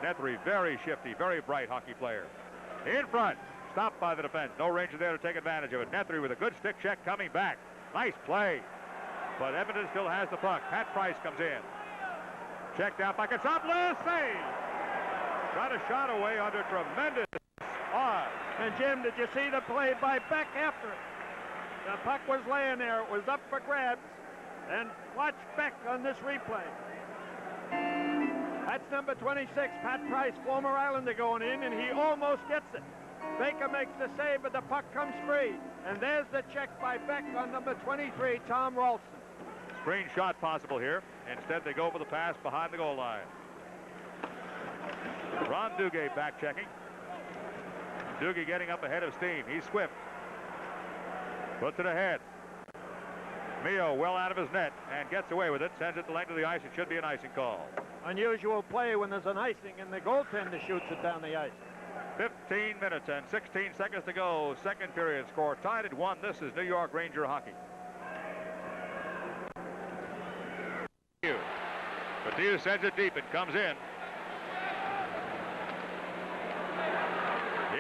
B: Nethery, very shifty, very bright hockey player. In front, stopped by the defense. No Ranger there to take advantage of it. Nethery with a good stick check coming back. Nice play. But Edmonton still has the puck. Pat Price comes in. Checked out by Katsopoulos. Save. Got a shot away under tremendous odds.
A: And Jim, did you see the play by Beck after it? The puck was laying there. It was up for grabs. And watch Beck on this replay. That's number 26, Pat Price, former Islander going in, and he almost gets it. Baker makes the save, but the puck comes free. And there's the check by Beck on number 23, Tom Ralston.
B: Screen shot possible here. Instead, they go for the pass behind the goal line. Ron Duguay back checking. Duguay getting up ahead of steam. He's swift. Puts it ahead. Mio well out of his net and gets away with it. Sends it the length of the ice. It should be an icing call.
A: Unusual play when there's an icing and the goaltender shoots it down the ice.
B: 15 minutes and 16 seconds to go. Second period score tied at 1. This is New York Ranger hockey. Mathieu sends it deep. It comes in.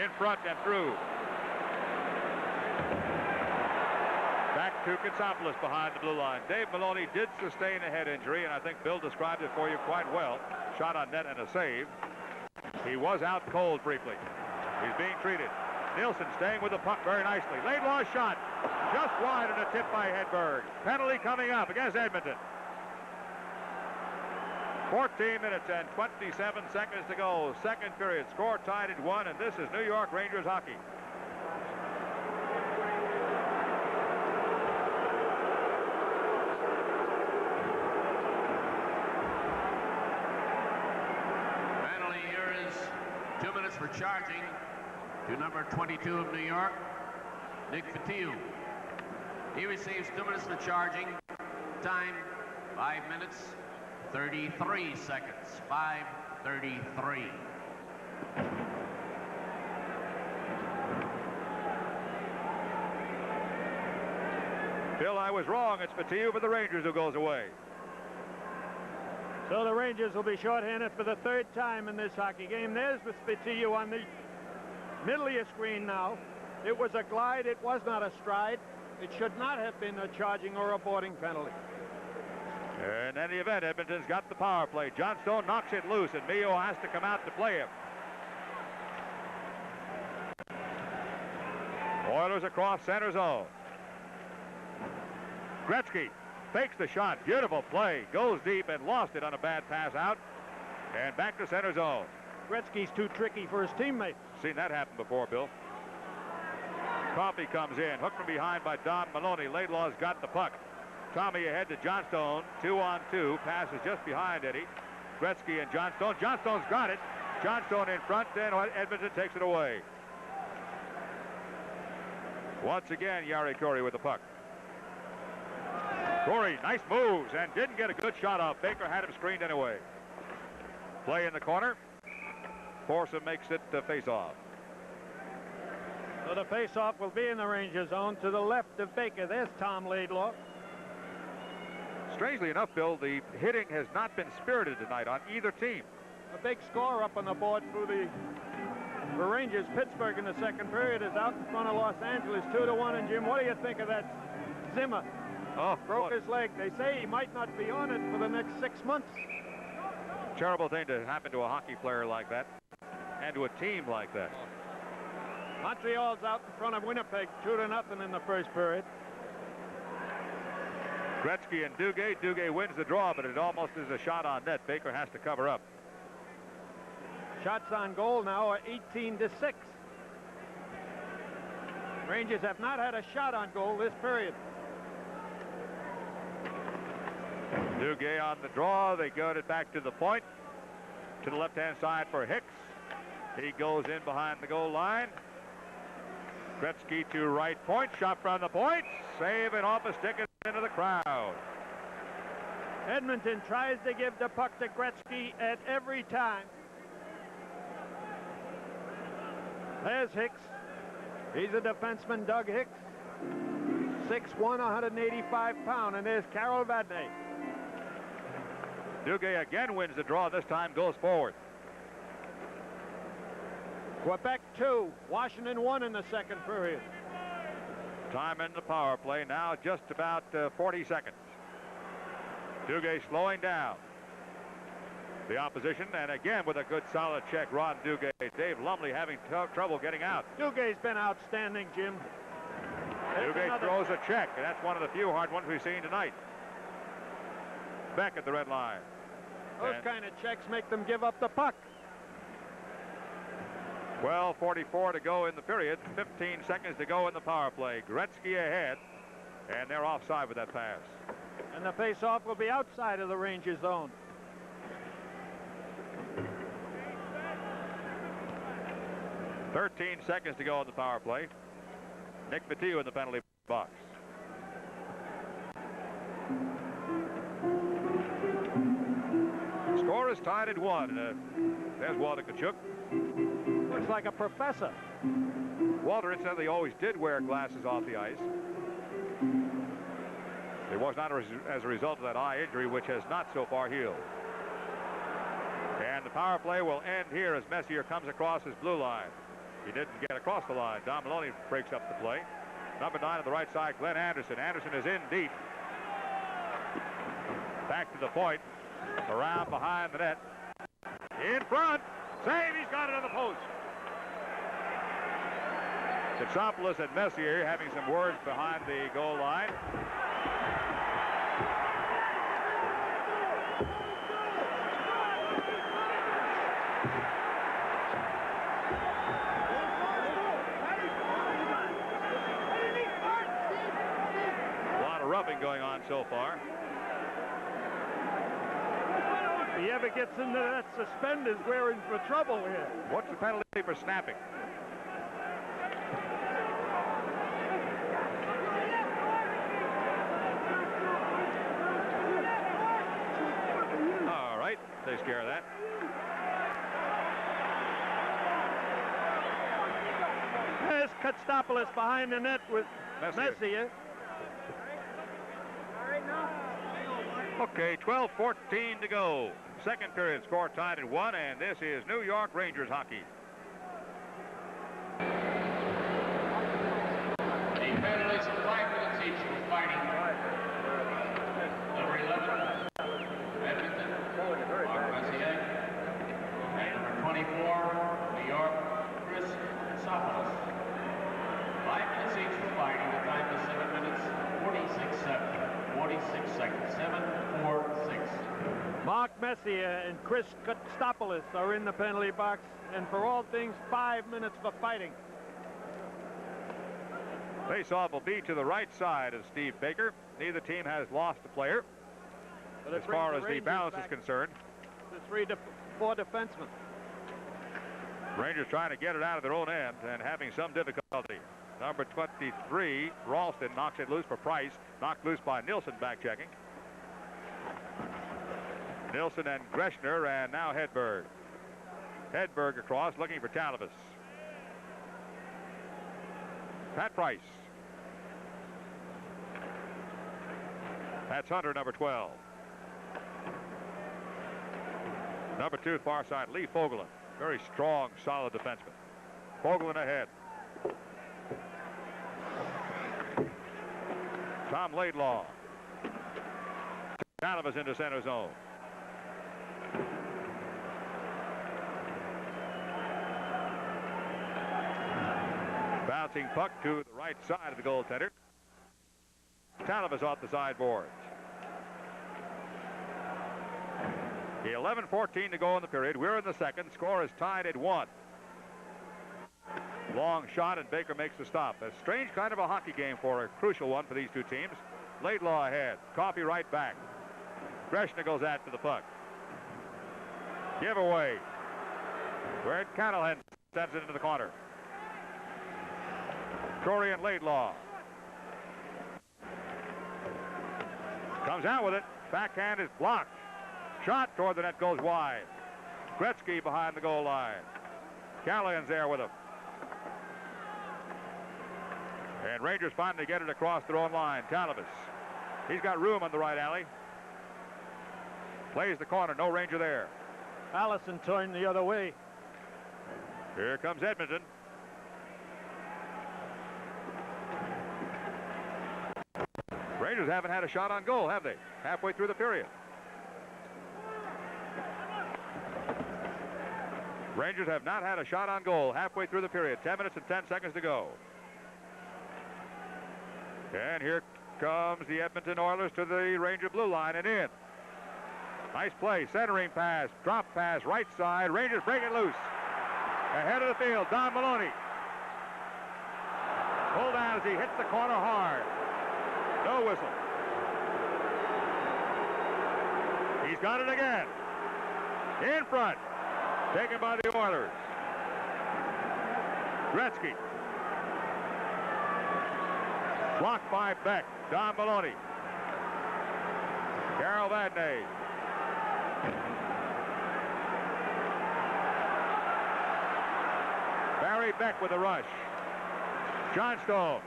B: In front and through. Back to Katsopoulos behind the blue line. Dave Maloney did sustain a head injury, and I think Bill described it for you quite well. Shot on net and a save. He was out cold briefly. He's being treated. Nielsen staying with the puck very nicely. Laidlaw's shot. Just wide and a tip by Hedberg. Penalty coming up against Edmonton. 14 minutes and 27 seconds to go. Second period. Score tied at 1, and this is New York Rangers hockey.
C: Penalty here is 2 minutes for charging. to number 22 of New York, Nick Fatiu. He receives 2 minutes for charging. Time, 5 minutes, 33 seconds. 5:33.
B: Bill, I was wrong. It's Fatiu for the Rangers who goes away.
A: So the Rangers will be shorthanded for the 3rd time in this hockey game. There's the Fatiu on the middle of your screen now. It was a glide. It was not a stride. It should not have been a charging or a boarding penalty.
B: In any event, Edmonton's got the power play. Johnstone knocks it loose, and Mio has to come out to play him. Oilers across center zone. Gretzky fakes the shot. Beautiful play. Goes deep and lost it on a bad pass out. And back to center zone.
A: Gretzky's too tricky for his teammates.
B: Seen that happen before, Bill. Coffey comes in. Hooked from behind by Don Maloney. Laidlaw's got the puck. Tommy ahead to Johnstone. 2-on-2. Pass is just behind Eddie. Gretzky and Johnstone. Johnstone's got it. Johnstone in front, and Edmonton takes it away. Once again, Yari Corey with the puck. Corey, nice moves, and didn't get a good shot off. Baker had him screened anyway. Play in the corner. Forsom makes it face-off.
A: So the face-off will be in the Ranger zone to the left of Baker. There's Tom Laidlaw.
B: Strangely enough, Bill, the hitting has not been spirited tonight on either team.
A: A big score up on the board for the Rangers. Pittsburgh in the 2nd period is out in front of Los Angeles 2-1. And Jim, what do you think of that? Zimmer broke his leg. They say he might not be on it for the next 6 months.
B: Terrible thing to happen to a hockey player like that and to a team like that.
A: Montreal's out in front of Winnipeg 2-0 in the 1st period.
B: Gretzky and Duguay. Duguay wins the draw, but it almost is a shot on net. Baker has to cover up.
A: Shots on goal now are 18-6. Rangers have not had a shot on goal this period.
B: Duguay on the draw. They got it back to the point. To the left-hand side for Hicks. He goes in behind the goal line. Gretzky to right point. Shot from the point. Save and off a stick into the crowd.
A: Edmonton tries to give the puck to Gretzky at every time. There's Hicks. He's a defenseman, Doug Hicks. 6'1", 185 pounds. And there's Carol Vadnais.
B: Duguay again wins the draw. This time goes forward.
A: Quebec 2, Washington 1 in the 2nd period.
B: Time in the power play now, just about 40 seconds. Duguay slowing down the opposition, and again with a good solid check, Ron Duguay. Dave Lumley having trouble getting out.
A: Dugay's been outstanding, Jim.
B: Duguay throws a check, and that's one of the few hard ones we've seen tonight. Back at the red line.
A: Those kind of checks make them give up the puck.
B: 12:44 to go in the period. 15 seconds to go in the power play. Gretzky ahead, and they're offside with that pass.
A: And the face-off will be outside of the Rangers zone.
B: "13 seconds to go in the power play. Nick Fatiu in the penalty box. Score is tied at 1. There's Walter Tkachuk.
A: Looks like a professor.
B: Walter incidentally always did wear glasses off the ice. It was not as a result of that eye injury, which has not so far healed. And the power play will end here as Messier comes across his blue line. He didn't get across the line. Don Maloney breaks up the play. Number 9 on the right side, Glenn Anderson. Anderson is in deep. Back to the point. Around behind the net. In front. Save. He's got it on the post. Katsopoulos and Messier having some words behind the goal line. A lot of roughing going on so far.
A: If he ever gets into that suspenders, we're in for trouble here.
B: What's the penalty for snapping? All right, takes care of that.
A: There's Kostopoulos behind the net with Messier.
B: Okay, 12:14 to go. Second period, score tied at 1, and this is New York Rangers hockey.
C: The penalties of 5 minutes each for fighting. Number 11, Edmonton, Messier. And number 24, New York, Greschner. 5 minutes each for fighting. The time is 7 minutes, 46 seconds. 7-4-6.
A: Mark Messier and Chris Kostopoulos are in the penalty box, and for all things, 5 minutes for fighting.
B: Face-off will be to the right side of Steve Baker. Neither team has lost a player
A: But it
B: as far
A: brings
B: as the
A: Rangers
B: balance is
A: back
B: concerned.
A: to 3 to 4 defensemen.
B: Rangers trying to get it out of their own end and having some difficulty. Number 23, Ralston, knocks it loose for Price. Knocked loose by Nilsson, back checking. Nilsson and Greschner, and now Hedberg. Hedberg across, looking for Talavas. Pat Price. That's Hunter, number 12. Number 2, far side, Lee Fogelin. Very strong, solid defenseman. Fogelin ahead. Tom Laidlaw. Talavas into center zone. Bouncing puck to the right side of the goaltender. Talavas off the sideboards. 11:14 to go in the period. We're in the second. Score is tied at 1. Long shot, and Baker makes the stop. A strange kind of a hockey game for a crucial one for these two teams. Laidlaw ahead. Coffey right back. Greschner goes after the puck. Giveaway. Where Callahan sends it into the corner. Corey and Laidlaw. Comes out with it. Backhand is blocked. Shot toward the net goes wide. Gretzky behind the goal line. Callahan's there with him. And Rangers finally get it across their own line. Talavas. He's got room on the right alley. Plays the corner. No Ranger there.
A: Allison turned the other way.
B: Here comes Edmonton. Rangers haven't had a shot on goal, have they? Halfway through the period. Rangers have not had a shot on goal halfway through the period. 10 minutes and 10 seconds to go. And here comes the Edmonton Oilers to the Ranger blue line and in. Nice play. Centering pass. Drop pass. Right side. Rangers break it loose. Ahead of the field. Don Maloney. Pulled down as he hits the corner hard. No whistle. He's got it again. In front. Taken by the Oilers. Gretzky. Blocked by Beck. Don Maloney. Carol Vadnais. Barry Beck with a rush. Johnstone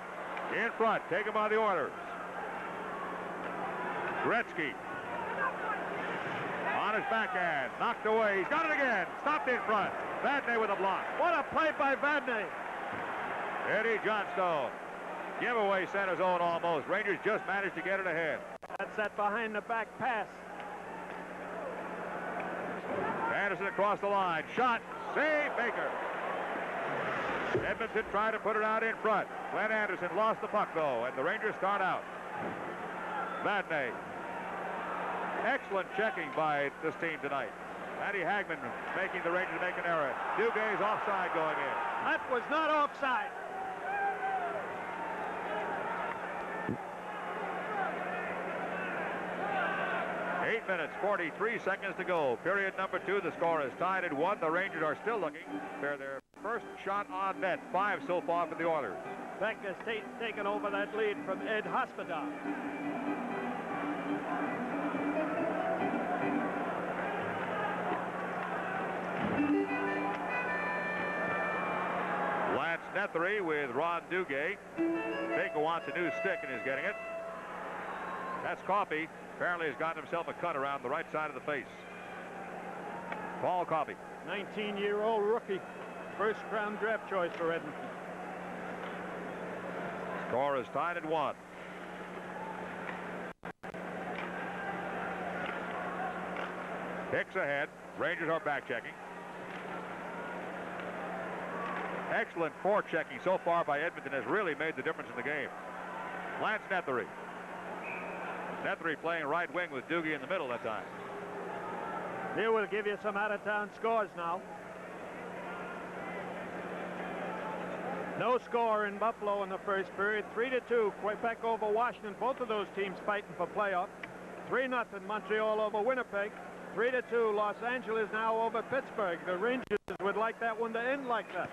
B: in front, taken by the Oilers. Gretzky on his backhand, knocked away. He's got it again. Stopped in front. Vadnais with a block.
A: What a play by Vadnais.
B: Eddie Johnstone. Giveaway center zone almost. Rangers just managed to get it ahead.
A: That's that behind the back pass.
B: Anderson across the line. Shot. Save Baker. Edmonton tried to put it out in front. Glenn Anderson lost the puck, though, and the Rangers start out. Vadnais. Excellent checking by this team tonight. Matty Hagman making the Rangers make an error. Duguay's offside going in.
A: That was not offside.
B: Eight minutes, 43 seconds to go. Period number 2. The score is tied at 1. The Rangers are still looking. They're there. first shot on net, 5 so far for the Oilers.
A: Beck has taken over that lead from Ed Hospodar.
B: Lance Nethery with Ron Duguay. Baker wants a new stick and is getting it. That's Coffey. Apparently has gotten himself a cut around the right side of the face. Paul Coffey.
A: 19-year-old rookie. First round draft choice for Edmonton.
B: Score is tied at 1. Hicks ahead. Rangers are back checking. Excellent forechecking so far by Edmonton has really made the difference in the game. Lance Nethery. Nethery playing right wing with Doogie in the middle that time.
A: Here we'll give you some out-of-town scores now. No score in Buffalo in the first period. 3-2 Quebec over Washington. Both of those teams fighting for playoff. 3-0 Montreal over Winnipeg. 3-2 Los Angeles now over Pittsburgh. The Rangers would like that one to end like that.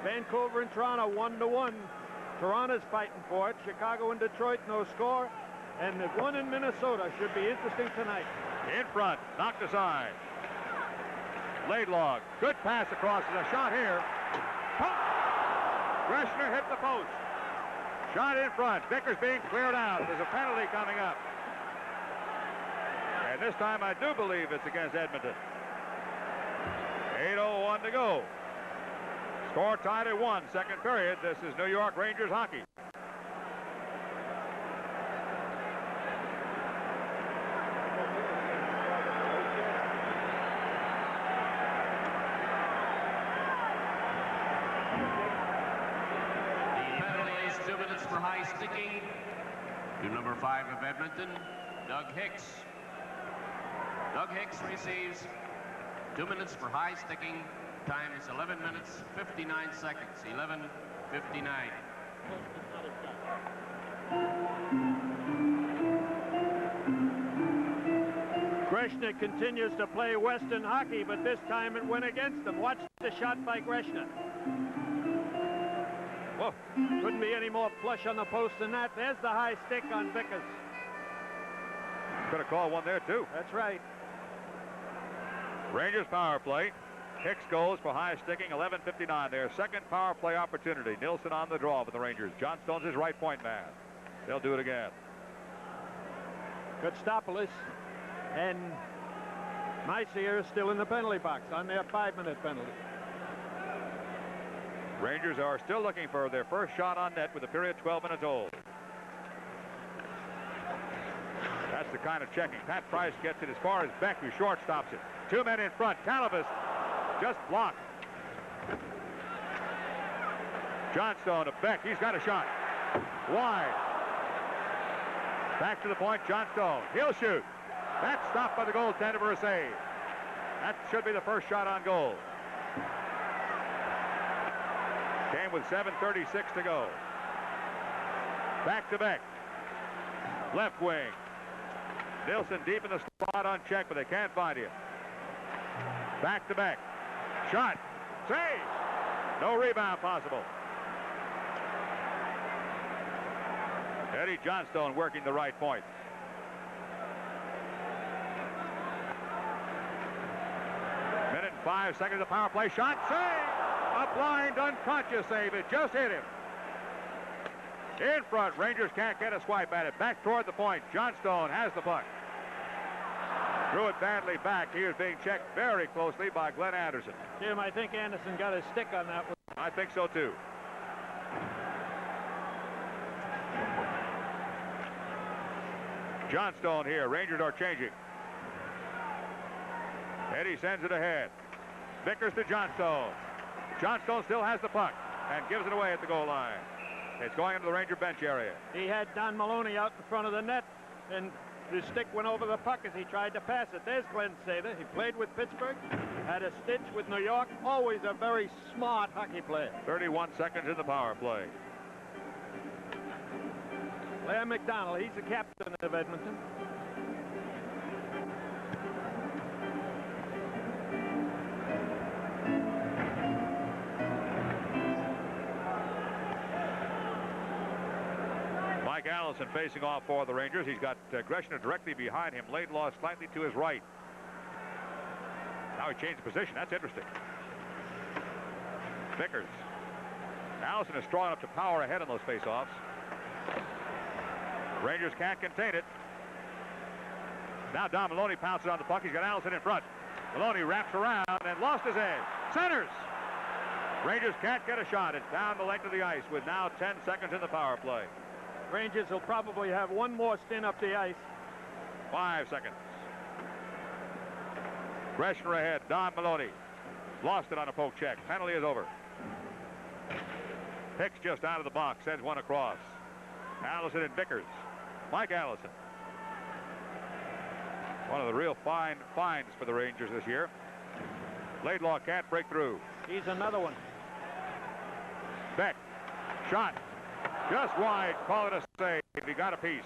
A: Vancouver and Toronto 1-1. Toronto's fighting for it. Chicago and Detroit no score. And the one in Minnesota should be interesting tonight.
B: In front, knocked aside. Laidlaw, good pass across, and a shot here. Pump! Greschner hit the post. Shot in front. Vickers being cleared out. There's a penalty coming up. And this time I do believe it's against Edmonton. 8:01 to go. Score tied at 1, second period. This is New York Rangers hockey.
C: The penalty is 2 minutes for high sticking to number 5 of Edmonton, Doug Hicks. Doug Hicks receives 2 minutes for high sticking. Time is 11 minutes, 59 seconds. 11:59.
A: Greschner continues to play Western hockey, but this time it went against him. Watch the shot by Greschner.
B: Whoa.
A: Couldn't be any more flush on the post than that. There's the high stick on Vickers.
B: Could have called one there, too.
A: That's right.
B: Rangers power play. Hicks goes for high sticking, 11:59. Their second power play opportunity. Nilsson on the draw for the Rangers. John Stone's his right point man. They'll do it again.
A: Kostopoulos and Messier is still in the penalty box on their 5-minute penalty.
B: Rangers are still looking for their first shot on net with the period 12 minutes old. That's the kind of checking. Pat Price gets it as far as Beck, who shortstops it. 2 men in front. Calabas just blocked. Johnstone to Beck. He's got a shot. Wide. Back to the point. Johnstone. He'll shoot. That's stopped by the goaltender for a save. That should be the first shot on goal. Came with 7:36 to go. Back to Beck. Left wing. Nilsson deep in the spot on check, but they can't find him. Back to Beck. Shot. Save. No rebound possible. Eddie Johnstone working the right point. Minute and 5 seconds of power play. Shot. Save. A blind, unconscious save. It just hit him. In front. Rangers can't get a swipe at it. Back toward the point. Johnstone has the puck. Threw it badly back. He was being checked very closely by Glenn Anderson.
A: Jim, I think Anderson got his stick on that one.
B: I think so, too. Johnstone here. Rangers are changing. Eddie sends it ahead. Vickers to Johnstone. Johnstone still has the puck and gives it away at the goal line. It's going into the Ranger bench area.
A: He had Don Maloney out in front of the net, and his stick went over the puck as he tried to pass it. There's Glenn Sather. He played with Pittsburgh, had a stitch with New York. Always a very smart hockey player.
B: 31 seconds in the power play.
A: Blair MacDonald, he's the captain of Edmonton.
B: Mike Allison facing off for the Rangers. He's got Greschner directly behind him. Laidlaw slightly to his right. Now he changed position. That's interesting. Vickers. Allison is strong enough to power ahead in those face-offs. Rangers can't contain it. Now Don Maloney pounces on the puck. He's got Allison in front. Maloney wraps around and lost his edge. Centers. Rangers can't get a shot. It's down the length of the ice with now 10 seconds in the power play.
A: Rangers will probably have one more stint up the ice.
B: 5 seconds. Greschner ahead. Don Maloney lost it on a poke check. Penalty is over. Hicks just out of the box. Sends one across. Allison and Vickers. Mike Allison. One of the real fine finds for the Rangers this year. Laidlaw can't break through.
A: He's another one.
B: Beck. Shot. Just wide. Call it a save. He got a piece.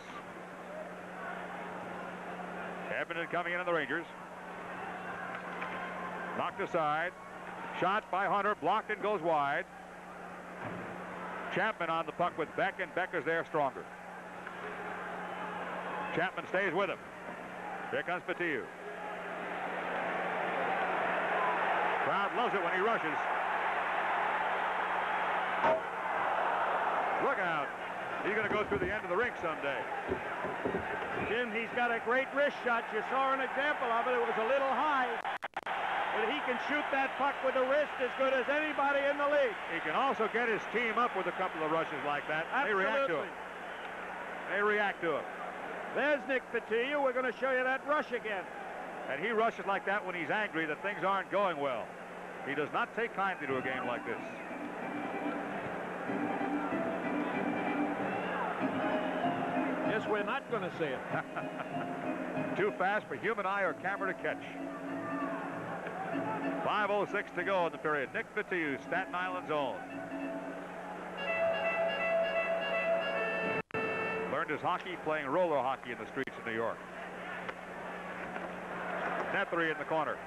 B: Edmonton coming in on the Rangers. Knocked aside. Shot by Hunter. Blocked and goes wide. Chapman on the puck with Beck, and Beck is there stronger. Chapman stays with him. Here comes Petiou. Crowd loves it when he rushes. Look out. He's going to go through the end of the rink someday.
A: Jim, he's got a great wrist shot. You saw an example of it. It was a little high. But he can shoot that puck with the wrist as good as anybody in the league.
B: He can also get his team up with a couple of rushes like that.
A: Absolutely.
B: They react to him. They react to him.
A: There's Nick Petiou. We're going to show you that rush again.
B: And he rushes like that when he's angry that things aren't going well. He does not take kindly to a game like this.
A: Yes, we're not going to see it.
B: Too fast for human eye or camera to catch. 5:06 to go in the period. Nick Petiou, Staten Island's own. Learned his hockey playing roller hockey in the streets of New York. Nethery in the corner.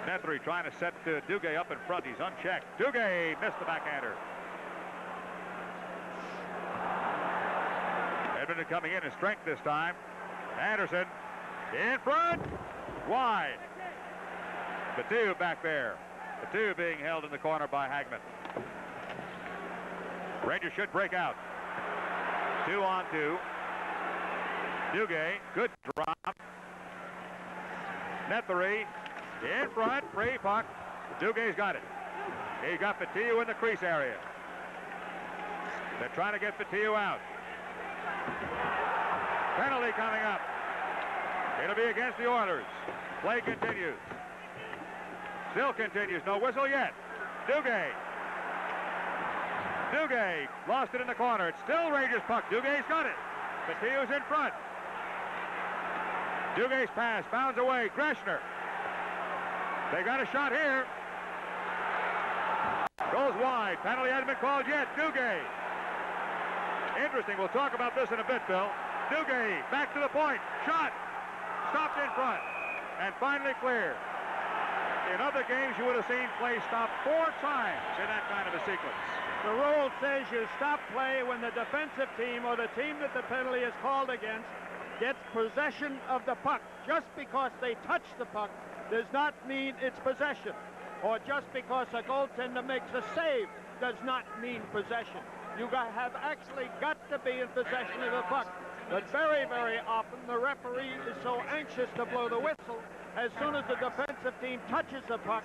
B: Nethery trying to set Duguay up in front. He's unchecked. Duguay missed the backhander. Edmonton coming in strength this time. Anderson in front. Wide. Petiou back there. Petiou being held in the corner by Hagman. Rangers should break out. 2-on-2. Duguay, good drop. Nethery in front, free puck. Dugay's got it. He got Petiou in the crease area. They're trying to get Petiou out. Penalty coming up. It'll be against the Oilers. Play continues. Still continues. No whistle yet. Duguay. Duguay lost it in the corner. It's still Rangers puck. Dugay's got it. Petiou's in front. Dugay's pass bounds away. Greschner. They got a shot here. Goes wide. Penalty hasn't been called yet. Duguay. Interesting. We'll talk about this in a bit, Bill. Duguay back to the point. Shot. Stopped in front. And finally cleared. In other games, you would have seen play stopped 4 times in that kind of a sequence.
A: The rule says you stop play when the defensive team or the team that the penalty is called against gets possession of the puck. Just because they touch the puck does not mean it's possession. Or just because a goaltender makes a save does not mean possession. You have actually got to be in possession of the puck. But very, very often the referee is so anxious to blow the whistle, as soon as the defensive team touches the puck,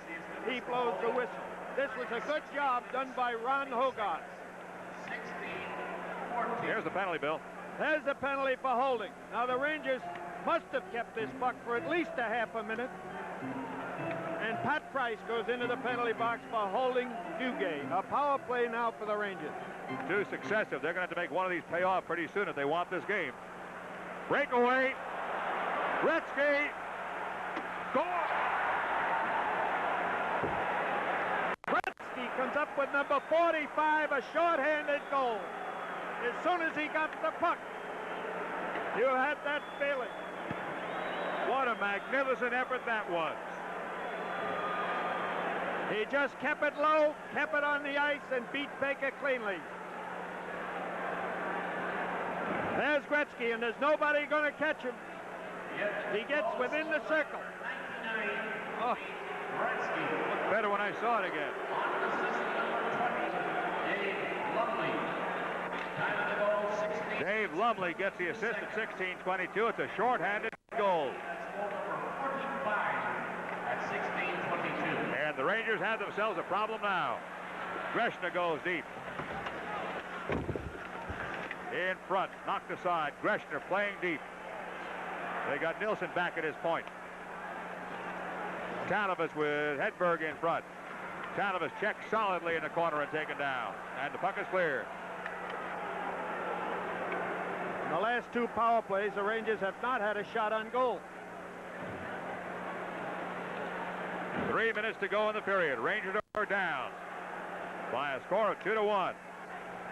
A: he blows the whistle. This was a good job done by Ron Hogarth.
B: Here's the penalty, Bill.
A: There's the penalty for holding. Now the Rangers must have kept this puck for at least a half a minute. And Pat Price goes into the penalty box for holding Duguay. A power play now for the Rangers.
B: 2 successive. They're going to have to make one of these pay off pretty soon if they want this game. Breakaway. Gretzky. Score!
A: Gretzky comes up with number 45, a shorthanded goal. As soon as he got the puck, you had that feeling.
B: What a magnificent effort that was.
A: He just kept it low, kept it on the ice, and beat Baker cleanly. There's Gretzky, and there's nobody going to catch him. He gets within the circle.
B: Oh, looked better when I saw it again. Dave Lumley gets the assist at 16:22. It's a short-handed goal. And the Rangers have themselves a problem now. Greschner goes deep. In front, knocked aside. Greschner playing deep. They got Nilsson back at his point. Talavas with Hedberg in front. Talavas checked solidly in the corner and taken down. And the puck is clear.
A: In the last two power plays, the Rangers have not had a shot on goal.
B: 3 minutes to go in the period. Rangers are down by a score of 2-1.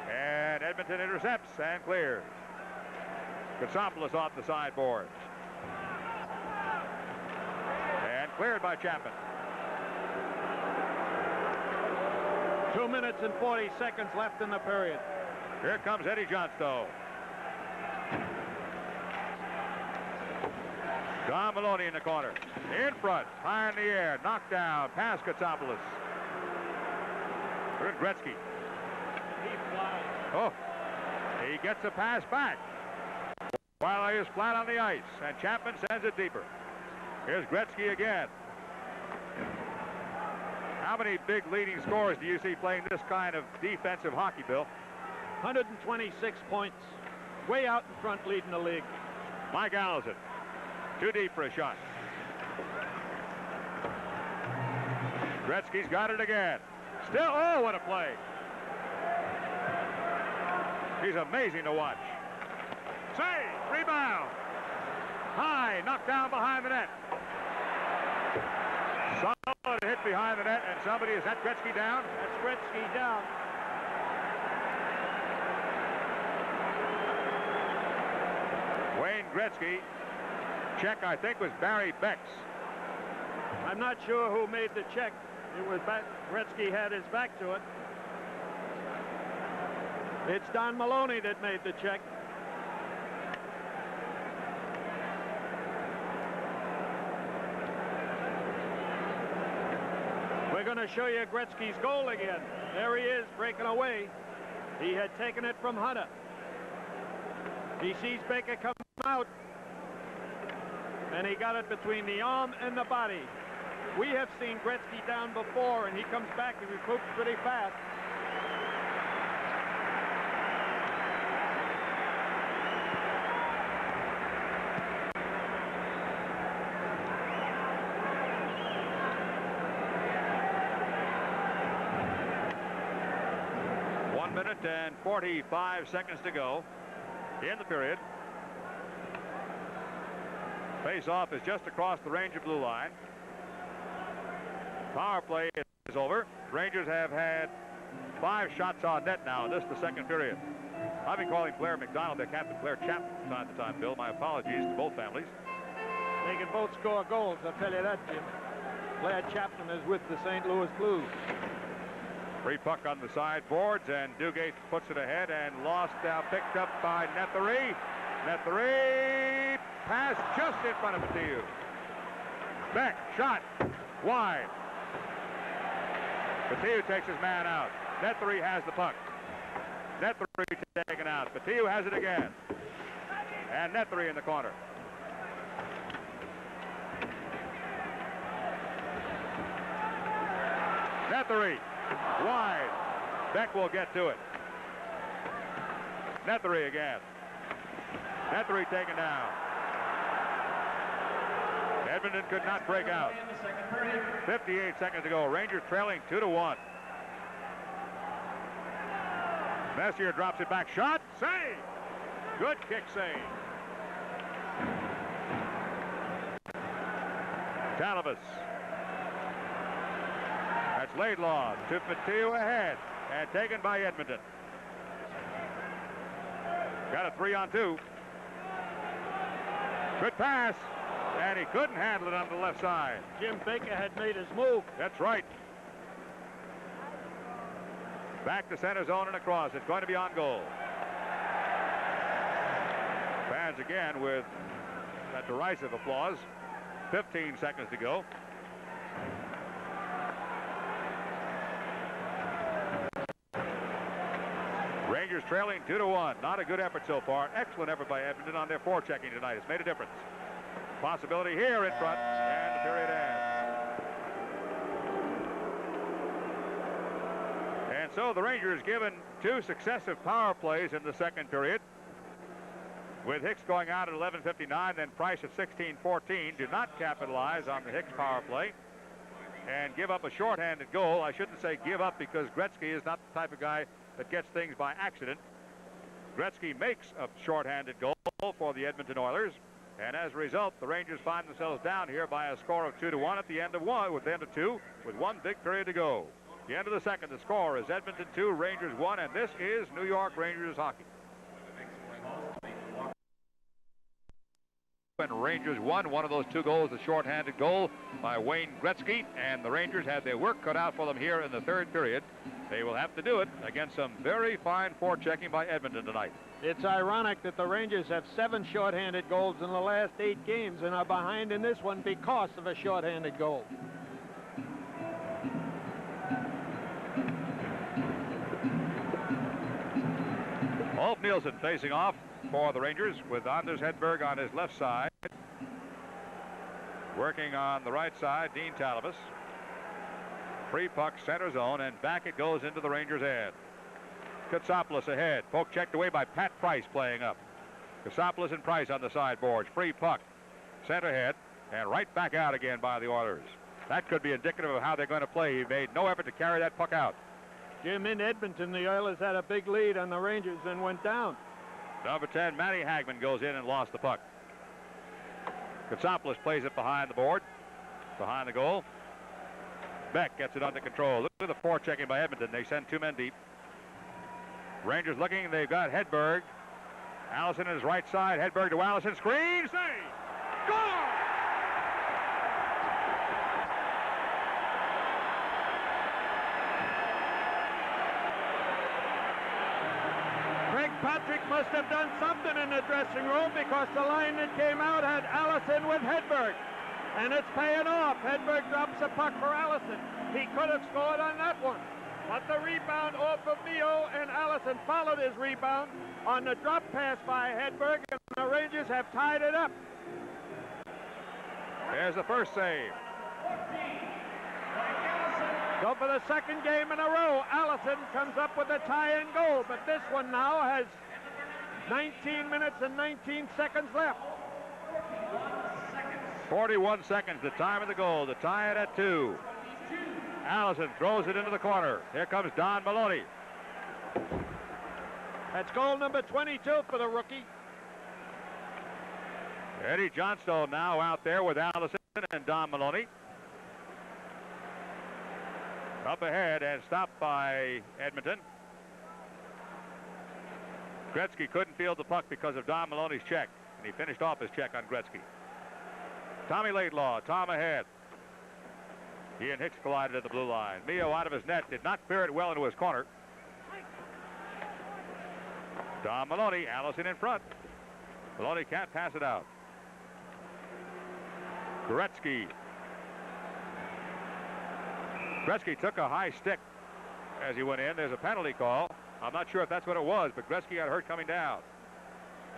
B: And Edmonton intercepts and clears. Katsopoulos off the sideboards. And cleared by Chapman.
A: 2 minutes and 40 seconds left in the period.
B: Here comes Eddie Johnstone. Don Maloney in the corner. In front, high in the air, knocked down, past Katsopoulos. Here's Gretzky. Oh, he gets a pass back while he is flat on the ice, and Chapman sends it deeper. Here's Gretzky again. How many big leading scorers do you see playing this kind of defensive hockey, Bill?
A: 126 points. Way out in front, leading the league.
B: Mike Allison. Too deep for a shot. Gretzky's got it again. Still, oh, what a play. He's amazing to watch. Save, rebound. High, knocked down behind the net. Solid hit behind the net, and somebody, is that Gretzky down?
A: That's Gretzky down.
B: Wayne Gretzky. Check, I think, was Barry Beck's.
A: I'm not sure who made the check. It was back. Gretzky had his back to it. It's Don Maloney that made the check. We're going to show you Gretzky's goal again. There he is, breaking away. He had taken it from Hunter. He sees Baker come out, and he got it between the arm and the body. We have seen Gretzky down before, and he comes back and recoups pretty fast.
B: One minute and 45 seconds to go in the period. Face-off is just across the Ranger blue line. Power play is over. Rangers have had 5 shots on net now in this, the second period. I've been calling Blair MacDonald their captain, Blair Chapman, from time to time, Bill. My apologies to both families.
A: They can both score goals, I'll tell you that, Jim. Blair Chapman is with the St. Louis Blues.
B: Free puck on the sideboards, and Dugate puts it ahead and lost, picked up by Nethery. Nethery, pass just in front of Mathieu. Beck, shot, wide. Mathieu takes his man out. Nethery has the puck. Nethery taken out. Mathieu has it again. And Nethery in the corner. Nethery, wide. Beck will get to it. Nethery again. Nethery taken down. Edmonton could not break out. 58 seconds to go. Rangers trailing 2-1. Messier drops it back. Shot. Save. Good kick save. Talavas. That's Laidlaw to Mathieu ahead and taken by Edmonton. Got a 3-on-2. Good pass. And he couldn't handle it on the left side.
A: Jim Baker had made his move.
B: That's right. Back to center zone and across. It's going to be on goal. stands again with that derisive applause. 15 seconds to go. Rangers trailing 2-1. Not a good effort so far. Excellent effort by Edmonton on their forechecking tonight. It's made a difference. Possibility here in front, and the period ends. And so the Rangers given 2 successive power plays in the second period, with Hicks going out at 11:59, then Price at 16:14. Do not capitalize on the Hicks power play and give up a shorthanded goal. I shouldn't say give up, because Gretzky is not the type of guy that gets things by accident. Gretzky makes a shorthanded goal for the Edmonton Oilers, and as a result, the Rangers find themselves down here by a score of 2-1 at the end of 2, with 1 big period to go. At the end of the second, the score is Edmonton 2, Rangers 1, and this is New York Rangers hockey. And Rangers won. One of those 2 goals, the shorthanded goal by Wayne Gretzky, and the Rangers had their work cut out for them here in the third period. They will have to do it against some very fine forechecking by Edmonton tonight.
A: It's ironic that the Rangers have 7 shorthanded goals in the last 8 games and are behind in this one because of a shorthanded goal.
B: Ulf Nielsen facing off for the Rangers with Anders Hedberg on his left side. Working on the right side, Dean Talabas. Free puck, center zone, and back it goes into the Rangers' end. Katsopoulos ahead. Poke checked away by Pat Price playing up. Katsopoulos and Price on the sideboards. Free puck, center head, and right back out again by the Oilers. That could be indicative of how they're going to play. He made no effort to carry that puck out.
A: Jim, in Edmonton, the Oilers had a big lead on the Rangers and went down.
B: Number 10, Matty Hagman goes in and lost the puck. Katsopoulos plays it behind the board, behind the goal. Beck gets it under control. Look at the forechecking by Edmonton. They send 2 men deep. Rangers looking. They've got Hedberg. Allison on his right side. Hedberg to Allison. Screen. Save. Score!
A: Patrick must have done something in the dressing room, because the line that came out had Allison with Hedberg. And it's paying off. Hedberg drops a puck for Allison. He could have scored on that one. But the rebound off of Mio, and Allison followed his rebound on the drop pass by Hedberg, and the Rangers have tied it up.
B: There's the first save.
A: So for the second game in a row, Allison comes up with a tie-in goal, but this one now has 19 minutes and 19 seconds left.
B: 41 seconds, the time of the goal, to tie it at 2. Allison throws it into the corner. Here comes Don Maloney.
A: That's goal number 22 for the rookie.
B: Eddie Johnstone now out there with Allison and Don Maloney. Up ahead and stopped by Edmonton. Gretzky couldn't field the puck because of Don Maloney's check, and he finished off his check on Gretzky. Tommy Laidlaw, Tom ahead. He and Hicks collided at the blue line. Mio out of his net, did not clear it well into his corner. Don Maloney, Allison in front. Maloney can't pass it out. Gretzky. Gretzky took a high stick as he went in. There's a penalty call. I'm not sure if that's what it was, but Gretzky got hurt coming down.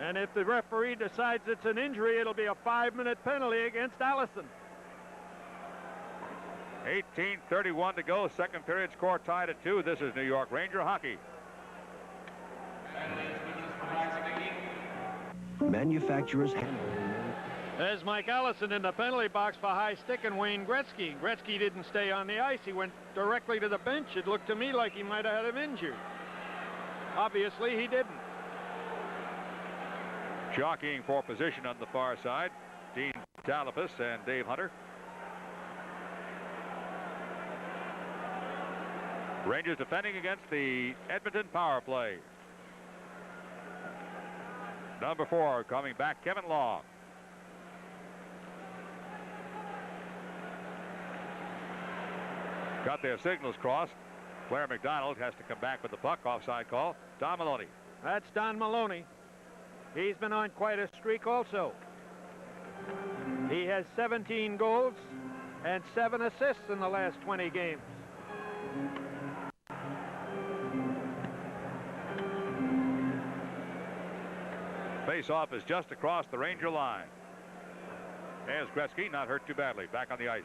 A: And if the referee decides it's an injury, it'll be a 5-minute penalty against Allison.
B: 18:31 to go. Second period, score tied at 2. This is New York Ranger hockey.
E: Manufacturers.
A: There's Mike Allison in the penalty box for high stick and Wayne Gretzky. Gretzky didn't stay on the ice. He went directly to the bench. It looked to me like he might have had him injured. Obviously, he didn't.
B: Jockeying for position on the far side, Dean Talabas and Dave Hunter. Rangers defending against the Edmonton power play. Number 4 coming back, Kevin Long. Got their signals crossed. Blair MacDonald has to come back with the puck. Offside call. Don Maloney.
A: That's Don Maloney. He's been on quite a streak also. He has 17 goals and 7 assists in the last 20 games.
B: Face-off is just across the Ranger line. There's Gretzky, not hurt too badly, back on the ice.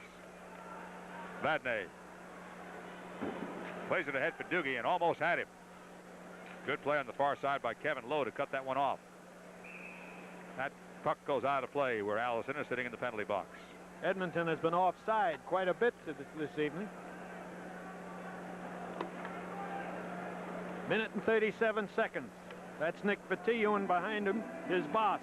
B: Vadnais plays it ahead for Doogie and almost had him. Good play on the far side by Kevin Lowe to cut that one off. That puck goes out of play where Allison is sitting in the penalty box.
A: Edmonton has been offside quite a bit this evening. Minute and 37 seconds. That's Nick Vitille, and behind him, his boss.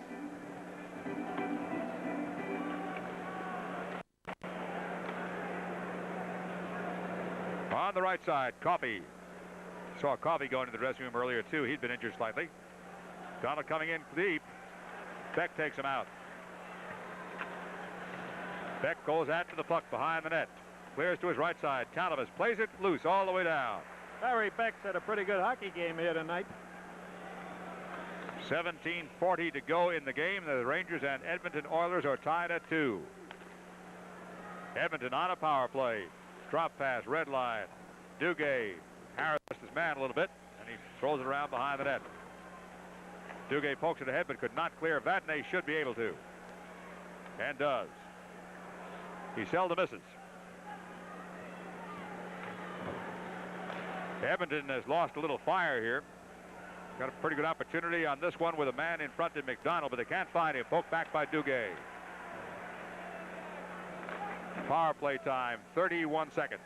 B: On the right side, Coffey. Saw Coffey go into the dressing room earlier, too. He'd been injured slightly. Donald coming in deep. Beck takes him out. Beck goes after the puck behind the net. Clears to his right side. Talabas plays it loose all the way down.
A: Barry Beck's had a pretty good hockey game here tonight.
B: 17:40 to go in the game. The Rangers and Edmonton Oilers are tied at 2. Edmonton on a power play. Drop pass, red line. Duguay harassed his man a little bit, and he throws it around behind the net. Duguay pokes it ahead, but could not clear. Vadnais should be able to, and does. He seldom misses. Edmonton has lost a little fire here. Got a pretty good opportunity on this one with a man in front of MacDonald, but they can't find him. Poked back by Duguay. Power play time, 31 seconds.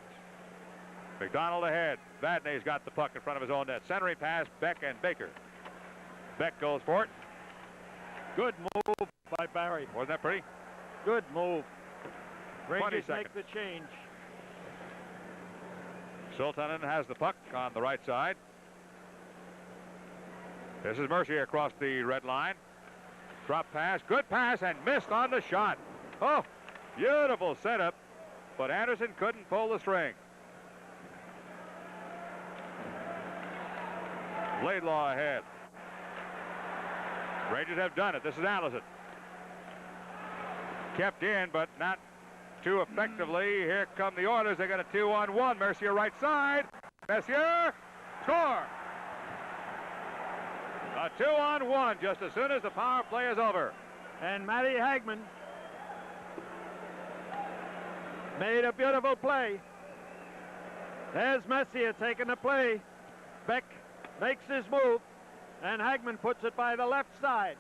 B: MacDonald ahead. Vadnais's got the puck in front of his own net. Centering pass, Beck and Baker. Beck goes for it.
A: Good move by Barry.
B: Wasn't that pretty?
A: Good move.
B: 20
A: Rangers
B: seconds.
A: make the change.
B: Sultanen has the puck on the right side. This is Messier across the red line. Drop pass, good pass, and missed on the shot. Oh, beautiful setup, but Anderson couldn't pull the string. Laidlaw ahead. Rangers have done it. This is Allison. Kept in, but not too effectively. Here come the Oilers. They got a 2-on-1. Messier right side. Messier, score. A 2-on-1 just as soon as the power play is over.
A: And Matty Hagman made a beautiful play. There's Messier taking the play. Beck makes his move, and Hagman puts it by the left side.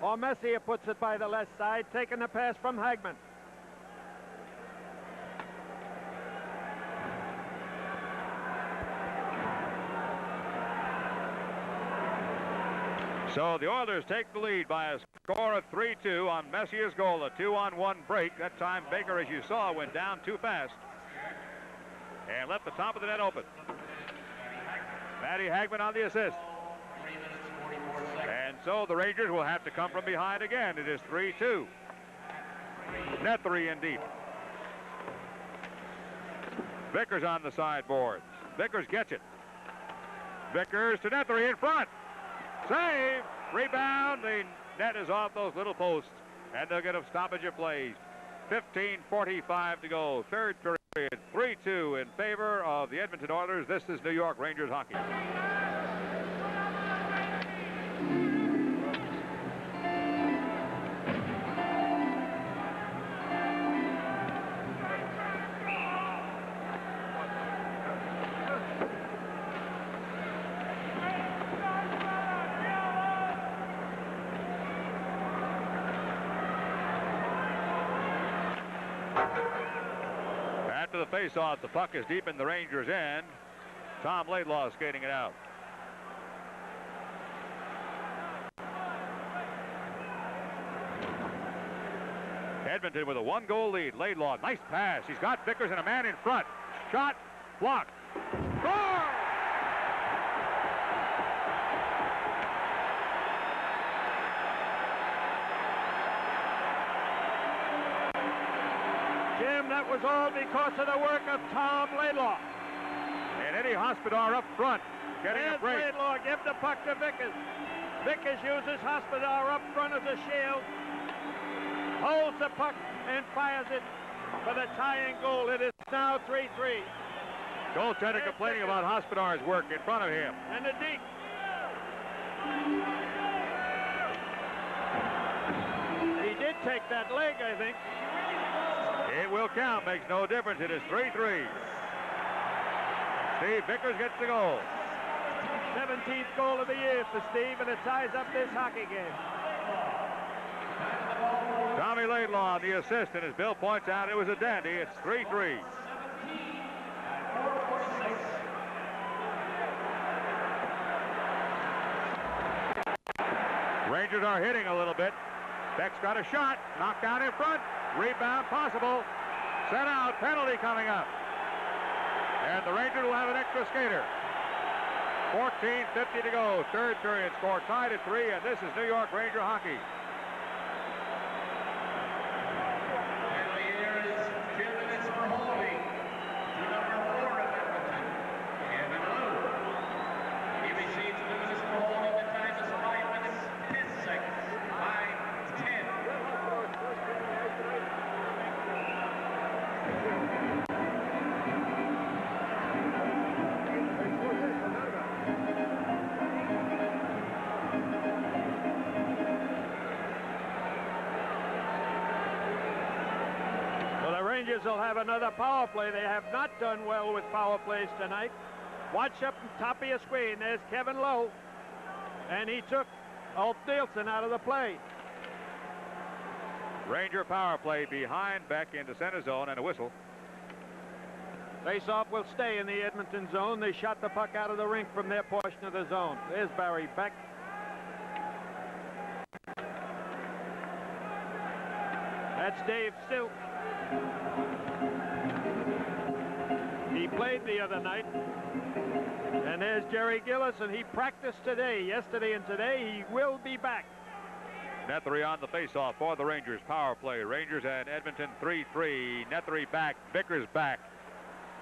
A: Or Messier puts it by the left side, taking the pass from Hagman.
B: So the Oilers take the lead by a score of 3-2 on Messier's goal, a 2-on-1 break. That time Baker, as you saw, went down too fast and left the top of the net open. Matty Hagman on the assist. And so the Rangers will have to come from behind again. It is 3-2. Nethery in deep. Vickers on the sideboards. Vickers gets it. Vickers to Nethery in front. Save, rebound, the net is off those little posts, and they'll get a stoppage of plays. 15:45 to go, third period, 3-2 in favor of the Edmonton Oilers. This is New York Rangers hockey. After the face-off, the puck is deep in the Rangers' end. Tom Laidlaw is skating it out. Edmonton with a 1-goal lead. Laidlaw, nice pass. He's got Vickers and a man in front. Shot, blocked. Score!
A: That was all because of the work of Tom Laidlaw.
B: And Eddie Hospodar up front, getting a break.
A: Laidlaw, give the puck to Vickers. Vickers uses Hospodar up front as a shield. Holds the puck and fires it for the tying goal. It is now 3-3.
B: Goaltender complaining about Hospodar's work in front of him.
A: And the deep. He did take that leg, I think.
B: It will count. Makes no difference. It is 3-3. Steve Vickers gets the goal.
A: 17th goal of the year for Steve, and it ties up this hockey game.
B: Tommy Laidlaw on the assist, and as Bill points out, it was a dandy. It's 3-3. Rangers are hitting a little bit. Beck's got a shot. Knocked down in front. Rebound possible. Set out. Penalty coming up. And the Rangers will have an extra skater. 14:50 to go. Third period. Score tied at 3, and this is New York Ranger hockey.
C: Penalty here is 2 minutes for holding to number 4 of Edmonton, Kevin Lou. He receives 2 minutes for holding. The time is 5 minutes, 10 seconds. 5:10.
A: Rangers will have another power play. They have not done well with power plays tonight. Watch up top of your screen. There's Kevin Lowe. And he took Ulf Nielsen out of the play.
B: Ranger power play behind Beck into center zone and a whistle.
A: Face-off will stay in the Edmonton zone. They shot the puck out of the rink from their portion of the zone. There's Barry Beck. That's Dave Stilt. He played the other night. And there's Jerry Gillis, and he practiced today. Yesterday and today, he will be back.
B: Nethery on the face-off for the Rangers power play. Rangers and Edmonton 3-3. Nethery back. Vickers back.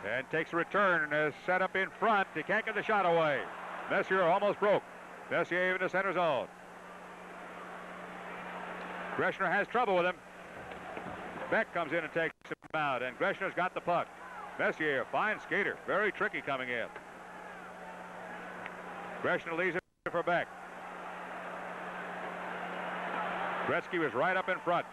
B: And takes a return and is set up in front. He can't get the shot away. Messier almost broke. Messier into center zone. Greschner has trouble with him. Beck comes in and takes him out, and Greschner's got the puck. Messier, fine skater, very tricky coming in. Greschner leaves it for Beck. Gretzky was right up in front.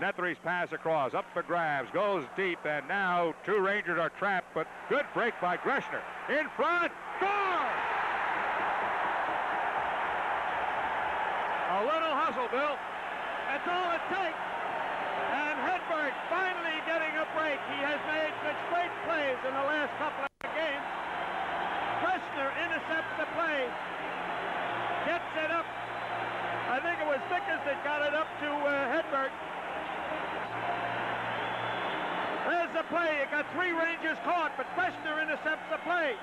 B: Nethery's pass across, up for grabs, goes deep, and now 2 Rangers are trapped, but good break by Greschner. In front, score! A little hustle, Bill.
A: That's all it takes. And Hedberg finally getting a break. He has made such great plays in the last couple of games. Greschner intercepts the play. Gets it up. I think it was Vickers that got it up to Hedberg. There's the play. It got 3 Rangers caught, but Greschner intercepts the play.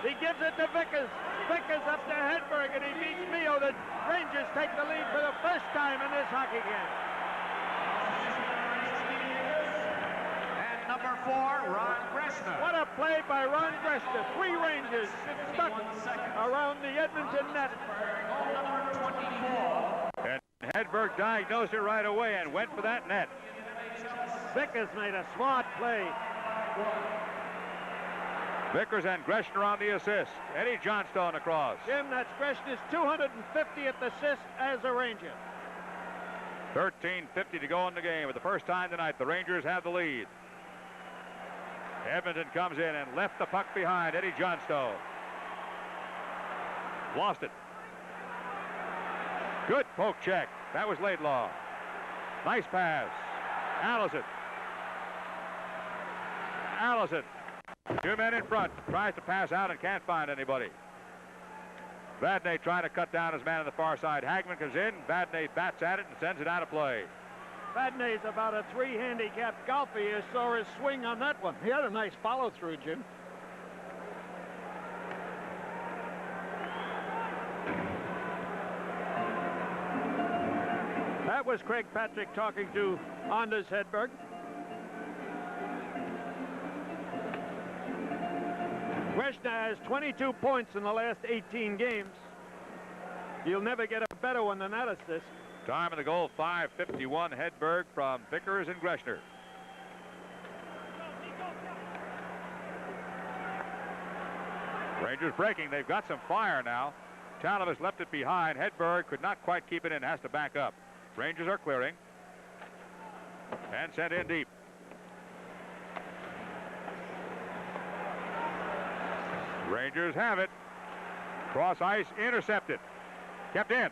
A: He gives it to Vickers. Vickers up to Hedberg, and he beats Mio. The Rangers take the lead for the first time in this hockey game.
C: Number 4, Ron Greschner.
A: What a play by Ron Greschner. 3 Rangers stuck around the Edmonton net.
C: Number 24.
B: And Hedberg diagnosed it right away and went for that net.
A: Vickers made a smart play.
B: Vickers and Greschner on the assist. Eddie Johnstone across.
A: Jim, that's Greschner's 250th assist as a Ranger.
B: 13:50 to go in the game. For the first time tonight, the Rangers have the lead. Edmonton comes in and left the puck behind. Eddie Johnstone. Lost it. Good poke check. That was Laidlaw. Nice pass. Allison. Allison. 2 men in front. Tries to pass out and can't find anybody. Vadnais trying to cut down his man on the far side. Hagman comes in. Vadnais bats at it and sends it out of play.
A: Vadnais about a 3 handicapped golfer. You saw his swing on that one. He had a nice follow-through, Jim. That was Craig Patrick talking to Anders Hedberg. Greschner has 22 points in the last 18 games. You'll never get a better one than that assist.
B: Time of the goal, 5:51. Hedberg from Vickers and Greschner. Rangers breaking. They've got some fire now. Talavas left it behind. Hedberg could not quite keep it in, has to back up. Rangers are clearing. And sent in deep. Rangers have it. Cross ice, intercepted. Kept in.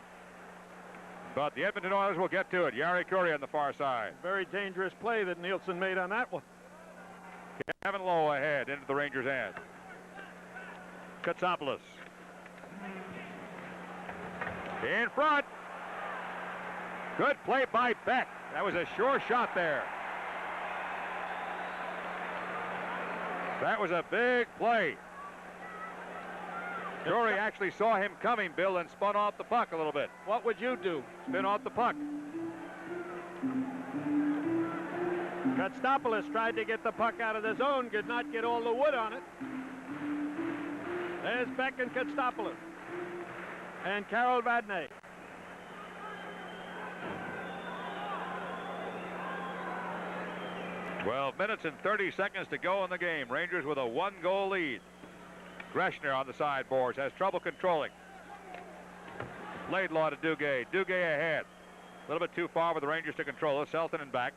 B: But the Edmonton Oilers will get to it. Yari Curry on the far side.
A: Very dangerous play that Nielsen made on that one.
B: Kevin Lowe ahead into the Rangers' end. Katsopoulos. In front. Good play by Beck. That was a sure shot there. That was a big play. Curry actually saw him coming, Bill, and spun off the puck a little bit.
A: What would you do?
B: Spin off the puck.
A: Katsopoulos tried to get the puck out of the zone, could not get all the wood on it. There's Beck and Katsopoulos. And Carol Vadnais.
B: "12 minutes and 30 seconds to go in the game. Rangers with a 1-goal lead. Greschner on the sideboards, has trouble controlling. Laidlaw to Duguay. Duguay ahead. A little bit too far for the Rangers to control it. Selton and back.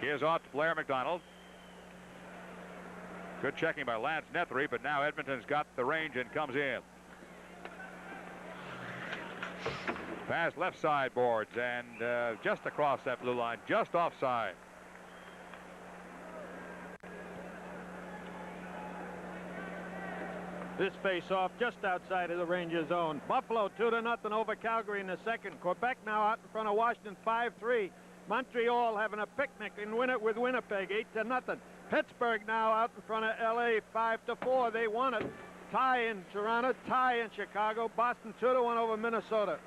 B: Here's off to Blair MacDonald. Good checking by Lance Nethery, but now Edmonton's got the range and comes in. Past left side boards and just across that blue line, just offside.
A: This face-off just outside of the Rangers' zone. Buffalo 2-0 over Calgary in the second. Quebec now out in front of Washington 5-3. Montreal having a picnic and win it with Winnipeg 8-0. Pittsburgh now out in front of LA 5-4. They won it. Tie in Toronto, tie in Chicago. Boston 2-1 over Minnesota.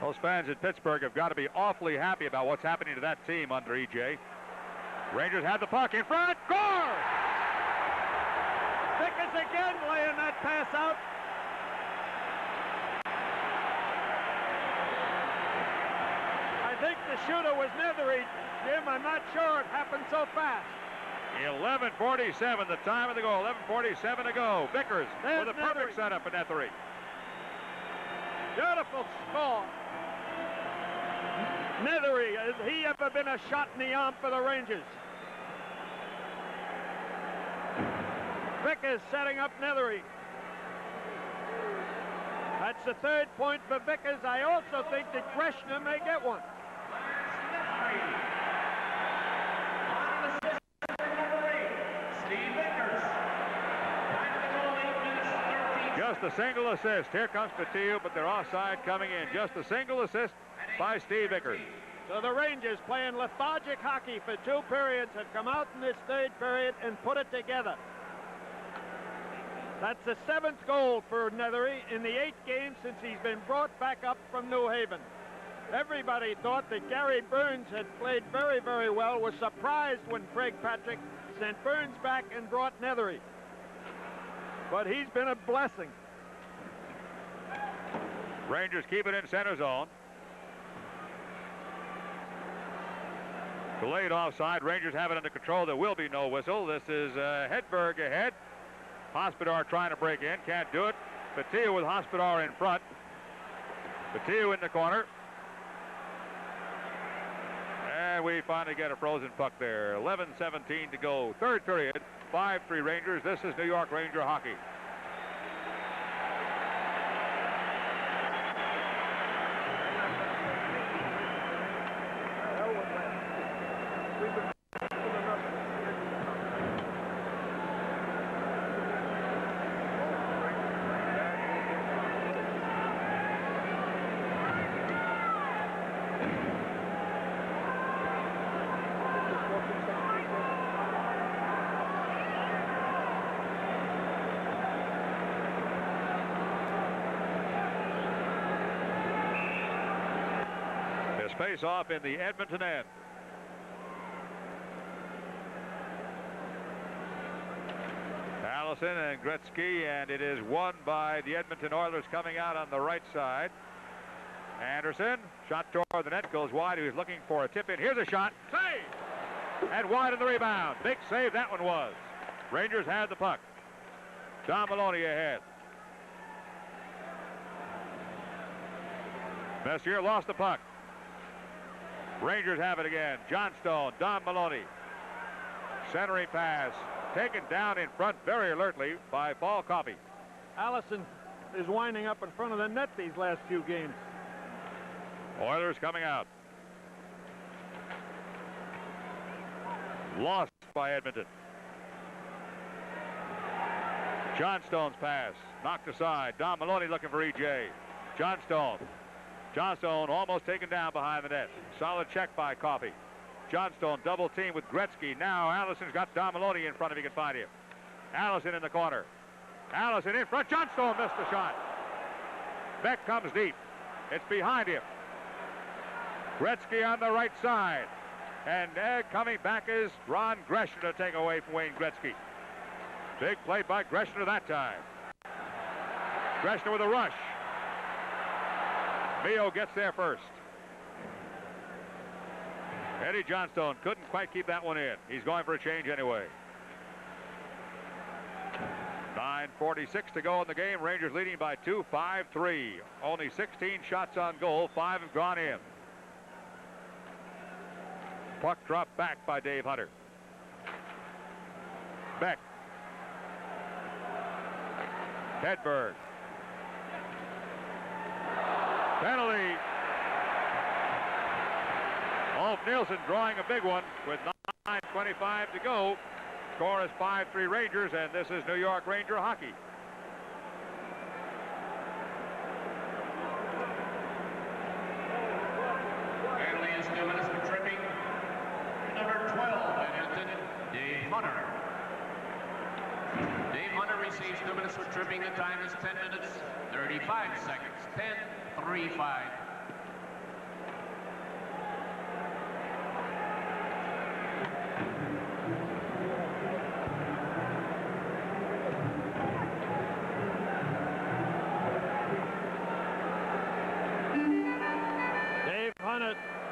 B: Those fans in Pittsburgh have got to be awfully happy about what's happening to that team under EJ. Rangers have the puck in front. Score!
A: Vickers again laying that pass out. I think the shooter was Nethery, Jim. I'm not sure it happened so fast.
B: 11:47, the time of the goal. 11:47 to go. Vickers
A: There's
B: with a perfect
A: Nethery.
B: setup for Nethery.
A: Beautiful score. Nethery, has he ever been a shot in the arm for the Rangers? Vickers setting up Nethery. That's the third point for Vickers. I also think that Greschner may get one.
B: Just a single assist. Here comes Patillo, but they're offside coming in. Just a single assist by Steve Vickers.
A: So the Rangers, playing lethargic hockey for 2 periods, have come out in this third period and put it together. That's the 7th goal for Nethery in the 8 games since he's been brought back up from New Haven. Everybody thought that Gary Burns had played very, very well, was surprised when Craig Patrick sent Burns back and brought Nethery. But he's been a blessing.
B: Rangers keep it in center zone. Delayed offside. Rangers have it under control. There will be no whistle. This is Hedberg ahead. Hospodar trying to break in. Can't do it. Patillo with Hospodar in front. Patillo in the corner. And we finally get a frozen puck there. 11:17 to go. Third period. 5-3 Rangers. This is New York Ranger hockey. Face off in the Edmonton end. Allison and Gretzky, and it is won by the Edmonton Oilers coming out on the right side. Anderson, shot toward the net, goes wide. He was looking for a tip in. Here's a shot. Save! And wide in the rebound. Big save that one was. Rangers had the puck. Don Maloney ahead. Messier lost the puck. Rangers have it again. Johnstone, Don Maloney. Centering pass. Taken down in front very alertly by Paul Coffey.
A: Allison is winding up in front of the net these last few games.
B: Oilers coming out. Lost by Edmonton. Johnstone's pass knocked aside. Don Maloney looking for E.J. Johnstone almost taken down behind the net. Solid check by Coffey. Johnstone double team with Gretzky. Now Allison's got Don Maloney in front if he can find him. Allison in the corner. Allison in front. Johnstone missed the shot. Beck comes deep. It's behind him. Gretzky on the right side. And coming back is Ron Greschner to take away from Wayne Gretzky. Big play by Greschner that time. Greschner with a rush. Mio gets there first. Eddie Johnstone couldn't quite keep that one in. He's going for a change anyway. 9:46 to go in the game. Rangers leading by 2, 5-3. Only 16 shots on goal. 5 have gone in. Puck dropped back by Dave Hunter. Beck. Hedberg. Penalty. Ulf Nielsen drawing a big one with 9:25 to go. Score is 5-3 Rangers, and this is New York Ranger hockey.
C: Penalty is 2 minutes for tripping. Number 12, Edmonton, Dave Hunter. Dave Hunter receives 2 minutes for tripping. The time is 10 minutes, 35 seconds. 10-3-5.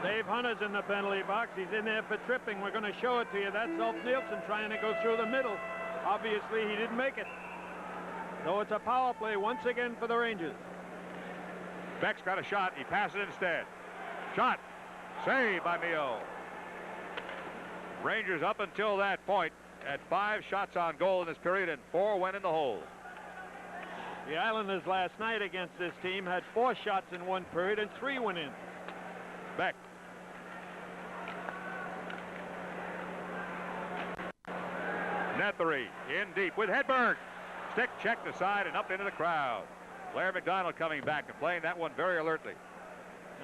A: Dave Hunter's in the penalty box. He's in there for tripping. We're going to show it to you. That's Ulf Nielsen trying to go through the middle. Obviously, he didn't make it. So it's a power play once again for the Rangers.
B: Beck's got a shot. He passes it instead. Shot. Saved by Mio. Rangers up until that point at 5 shots on goal in this period, and 4 went in the hole.
A: The Islanders last night against this team had 4 shots in one period and 3 went in.
B: Beck. Nethery in deep with Hedberg. Stick checked aside and up into the crowd. Blair MacDonald coming back and playing that one very alertly.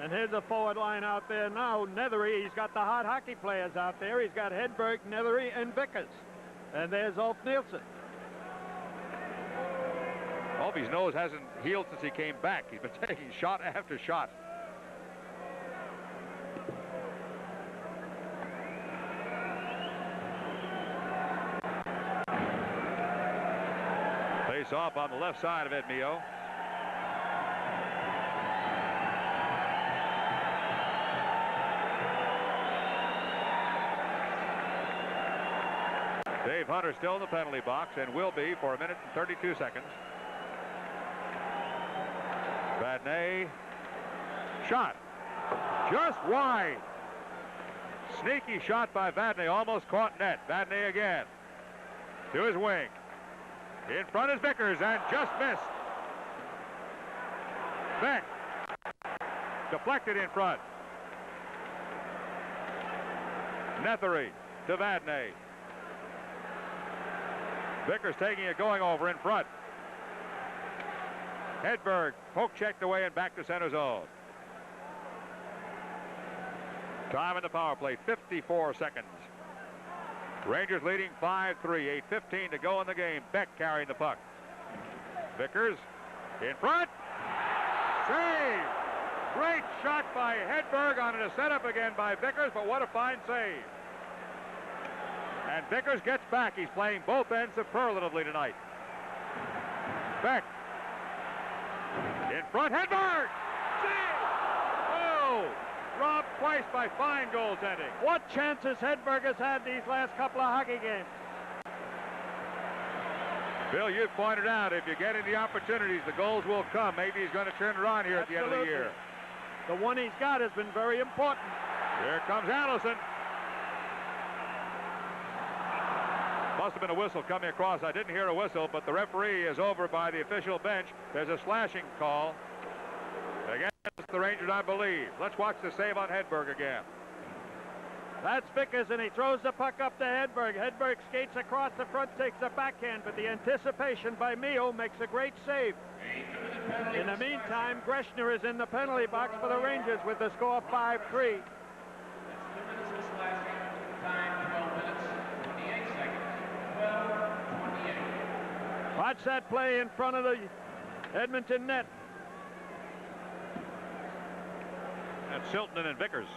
A: And here's the forward line out there now. Nethery, he's got the hot hockey players out there. He's got Hedberg, Nethery, and Vickers. And there's Ulf Nielsen.
B: Ulf's nose hasn't healed since he came back. He's been taking shot after shot. Face off on the left side of Ed Mio. Dave Hunter still in the penalty box and will be for 1 minute and 32 seconds. Vadnais. Shot. Just wide. Sneaky shot by Vadnais. Almost caught net. Vadnais again. To his wing. In front is Vickers and just missed. Beck. Deflected in front. Nethery to Vadnais. Vickers taking it going over in front. Hedberg poke checked away and back to center zone. Time in the power play, 54 seconds. Rangers leading 5-3, 8:15 to go in the game. Beck carrying the puck. Vickers in front. Save! Great shot by Hedberg on a setup again by Vickers, but what a fine save. And Vickers gets back. He's playing both ends superlatively tonight. Beck. In front, Hedberg! Save! Oh! Robbed twice by fine goaltending.
A: What chances Hedberg has had these last couple of hockey games.
B: Bill, you've pointed out if you get in the opportunities, the goals will come. Maybe he's going to turn it on here at the end of the year.
A: The one he's got has been very important.
B: Here comes Allison. Must have been a whistle coming across. I didn't hear a whistle, but the referee is over by the official bench. There's a slashing call against the Rangers, I believe. Let's watch the save on Hedberg again.
A: That's Vickers, and he throws the puck up to Hedberg. Hedberg skates across the front, takes the backhand, but the anticipation by Mio makes a great save. In the meantime, Greschner is in the penalty box for the Rangers with the score 5-3. Watch that play in front of the Edmonton net.
B: That's Silton and Vickers.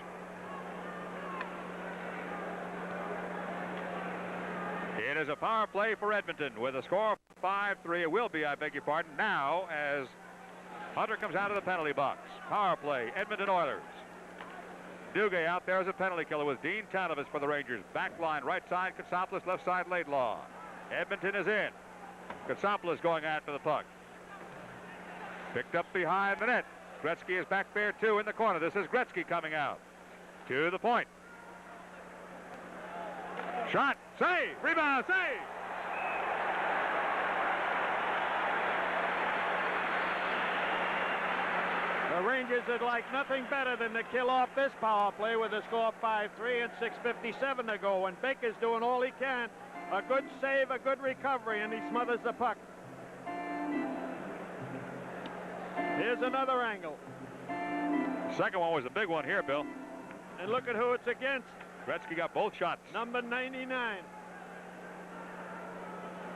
B: It is a power play for Edmonton with a score of 5-3. It will be, I beg your pardon, now as Hunter comes out of the penalty box. Power play, Edmonton Oilers. Duguay out there as a penalty killer with Dean Tanovis for the Rangers. Back line, right side, Katsopoulos, left side, Laidlaw. Edmonton is in. Katsopoulos going after the puck. Picked up behind the net. Gretzky is back there, too, in the corner. This is Gretzky coming out. To the point. Shot, save, rebound, save.
A: The Rangers would like nothing better than to kill off this power play with a score of 5-3 and 6:57 to go. And Baker's doing all he can. A good save, a good recovery, and he smothers the puck. Here's another angle.
B: Second one was a big one here, Bill.
A: And look at who it's against.
B: Gretzky got both shots.
A: Number 99.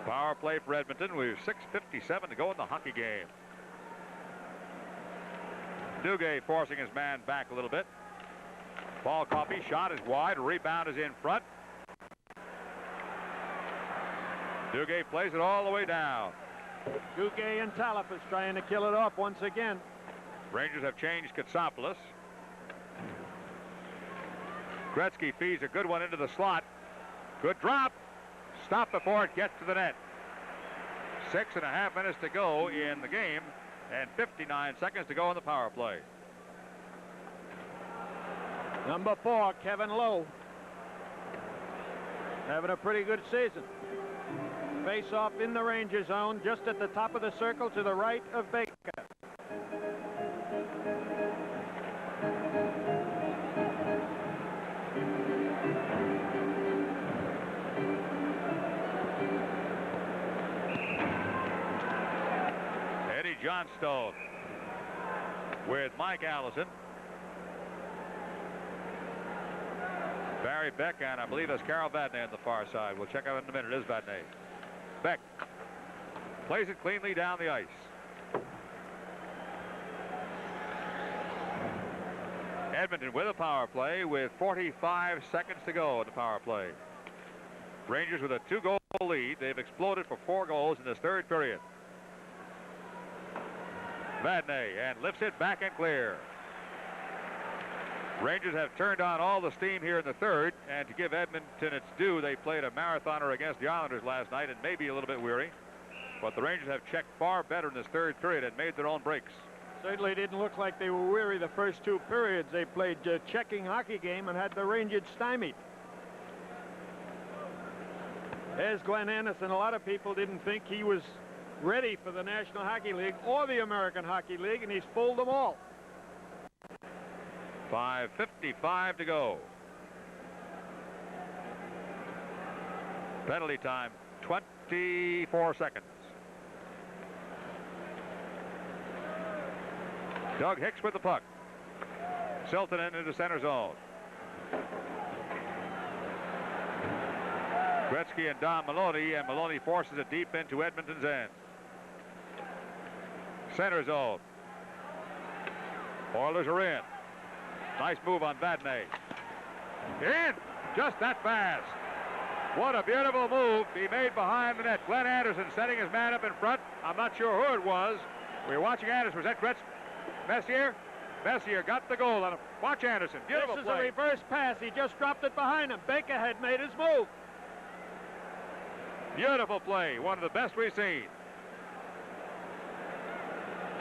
B: Power play for Edmonton. We have 6:57 to go in the hockey game. Duguay forcing his man back a little bit. Ball copy, shot is wide, rebound is in front. Duguay plays it all the way down.
A: Duguay and Talif is trying to kill it off once again.
B: Rangers have changed Katsopoulos. Gretzky feeds a good one into the slot. Good drop. Stop before it gets to the net. 6.5 minutes to go in the game and 59 seconds to go in the power play.
A: Number 4, Kevin Lowe. Having a pretty good season. Face off in the Ranger zone, just at the top of the circle to the right of Baker.
B: Eddie Johnstone with Mike Allison. Barry Beck, and I believe that's Carol Vadnais on the far side. We'll check out in a minute. It is Vadnais. Beck plays it cleanly down the ice. Edmonton with a power play with 45 seconds to go in the power play. Rangers with a 2-goal lead. They've exploded for 4 goals in this third period. Vadnais and lifts it back and clear. Rangers have turned on all the steam here in the third, and to give Edmonton its due, they played a marathoner against the Islanders last night and maybe a little bit weary. But the Rangers have checked far better in this third period and made their own breaks.
A: Certainly didn't look like they were weary the first 2 periods. They played a checking hockey game and had the Rangers stymied. There's Glenn Anderson. A lot of people didn't think he was ready for the National Hockey League or the American Hockey League, and he's fooled them all.
B: 5:55 to go. Penalty time, 24 seconds. Doug Hicks with the puck. Silton into the center zone. Gretzky and Don Maloney, and Maloney forces it deep into Edmonton's end. Center zone. Oilers are in. Nice move on Vadnais. In! Just that fast. What a beautiful move he made behind the net. Glenn Anderson setting his man up in front. I'm not sure who it was. We were watching Anderson. Was that Gretzky? Messier? Messier got the goal on him. Watch Anderson. Beautiful
A: This is
B: play.
A: a reverse pass. He just dropped it behind him. Baker had made his move.
B: Beautiful play. One of the best we've seen.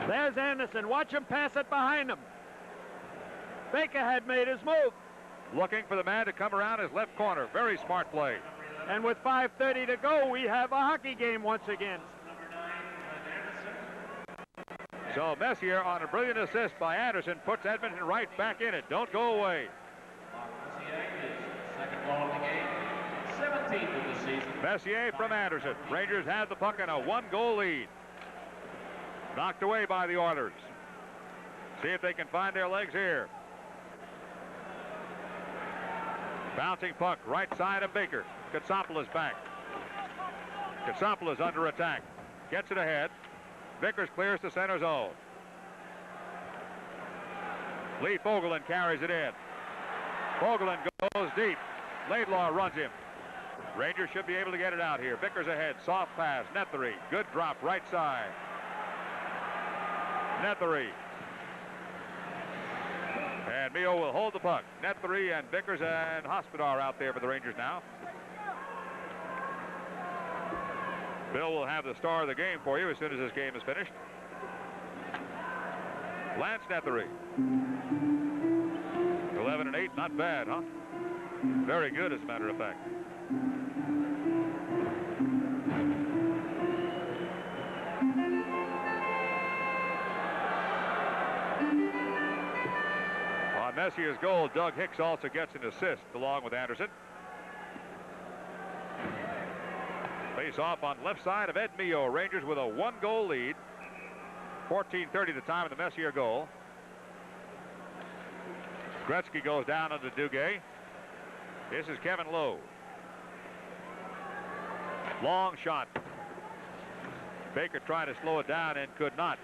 A: There's Anderson. Watch him pass it behind him. Baker had made his move.
B: Looking for the man to come around his left corner. Very smart play.
A: And with 5:30 to go, we have a hockey game once again.
B: So Messier, on a brilliant assist by Anderson, puts Edmonton right back in it. Don't go away.
C: Second goal of the game. 17th of the season.
B: Messier from Anderson. Rangers have the puck in a 1-goal lead. Knocked away by the Oilers. See if they can find their legs here. Bouncing puck, right side of Baker. Katsopoulos back. Katsopoulos under attack. Gets it ahead. Vickers clears the center zone. Lee Fogelin carries it in. Fogelin goes deep. Laidlaw runs him. Rangers should be able to get it out here. Vickers ahead. Soft pass. Nethery. Good drop. Right side. Nethery. And Mio will hold the puck. Nethery and Vickers and Hospodar out there for the Rangers now. Bill will have the star of the game for you as soon as this game is finished. Lance Nethery. 11 and 8, not bad, huh? Very good, as a matter of fact. On Messier's goal, Doug Hicks also gets an assist along with Anderson. Face off on left side of Ed Mio. Rangers with a 1-goal lead. 14:30 the time of the Messier goal. Gretzky goes down under Duguay. This is Kevin Lowe. Long shot. Baker tried to slow it down and could not.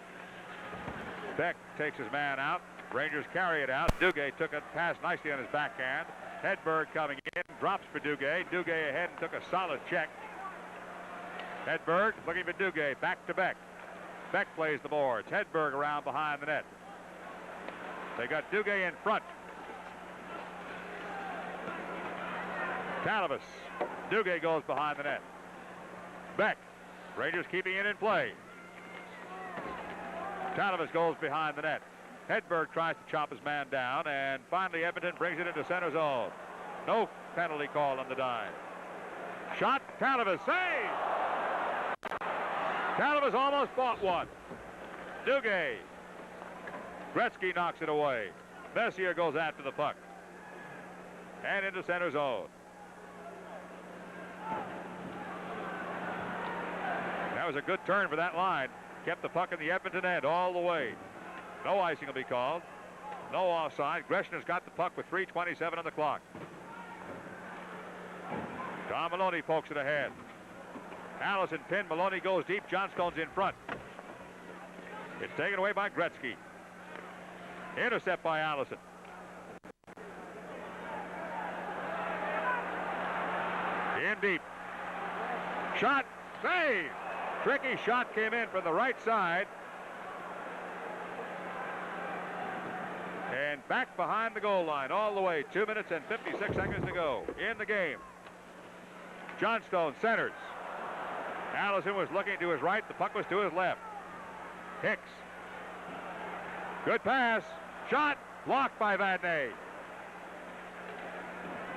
B: Beck takes his man out. Rangers carry it out. Duguay took it, passed nicely on his backhand. Hedberg coming in, drops for Duguay. Duguay ahead and took a solid check. Hedberg looking for Duguay, back to Beck. Beck plays the boards. Hedberg around behind the net. They got Duguay in front. Talavas. Duguay goes behind the net. Beck. Rangers keeping it in play. Talavas goes behind the net. Hedberg tries to chop his man down, and finally Edmonton brings it into center zone. No penalty call on the dive. Shot. Talavas. Save! Talavas almost bought one. Duguay. Gretzky knocks it away. Messier goes after the puck. And into center zone. That was a good turn for that line. Kept the puck in the Edmonton end all the way. No icing will be called. No offside. Greschner's got the puck with 3:27 on the clock. Tom Maloney pokes it ahead. Allison pinned. Maloney goes deep. Johnstone's in front. It's taken away by Gretzky. Intercept by Allison. In deep. Shot. Save. Tricky shot came in from the right side. And back behind the goal line all the way. 2 minutes and 56 seconds to go in the game. Johnstone centers. Allison was looking to his right. The puck was to his left. Hicks. Good pass. Shot. Blocked by Vadnais.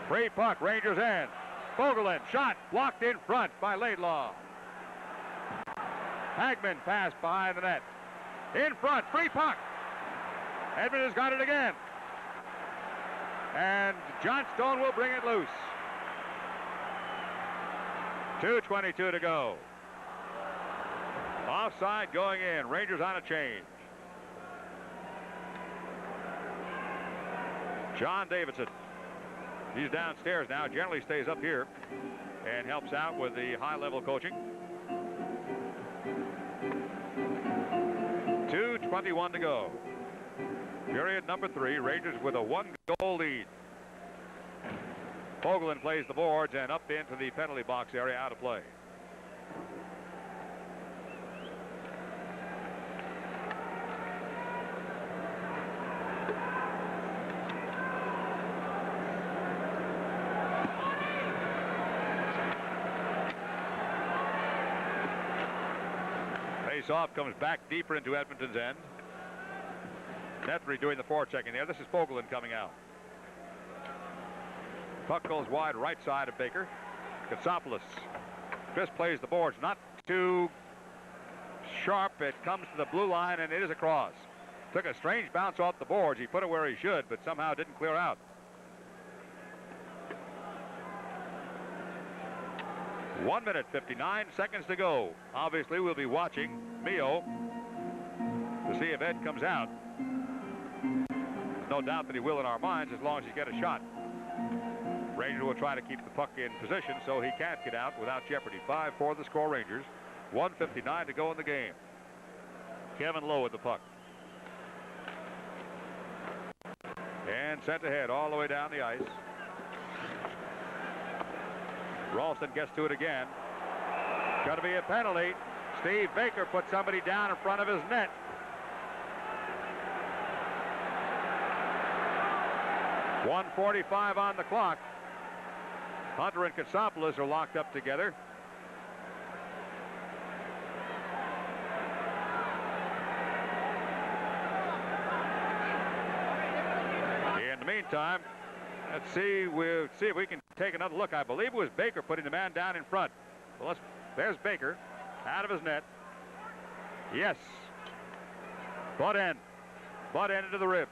B: Free puck. Rangers end. Fogelin. Shot. Blocked in front by Laidlaw. Hagman passed behind the net. In front. Free puck. Edmonton's got it again. And Johnstone will bring it loose. 2:22 to go. Offside going in. Rangers on a change. John Davidson. He's downstairs now. Generally stays up here and helps out with the high-level coaching. 2:21 to go. Period number 3. Rangers with a 1-goal lead. Fogelin plays the boards and up into the penalty box area, out of play. Face-off comes back deeper into Edmonton's end. Nethery doing the forechecking there. This is Fogelin coming out. Puck goes wide right side of Baker. Katsopoulos. Chris plays the boards. Not too sharp. It comes to the blue line, and it is across. Took a strange bounce off the boards. He put it where he should, but somehow didn't clear out. One minute, 59 seconds to go. Obviously, we'll be watching Mio to see if Ed comes out. No doubt that he will in our minds as long as he gets a shot. Ranger will try to keep the puck in position so he can't get out without jeopardy. 5-4 the score, Rangers. 1:59 to go in the game. Kevin Lowe with the puck. And sent ahead all the way down the ice. Ralston gets to it again. Going to be a penalty. Steve Baker put somebody down in front of his net. .145 on the clock. Hunter and Katsopoulos are locked up together. In the meantime, let's see. We'll see if we can take another look. I believe it was Baker putting the man down in front. Well, there's Baker out of his net. Yes. Butt end into the ribs.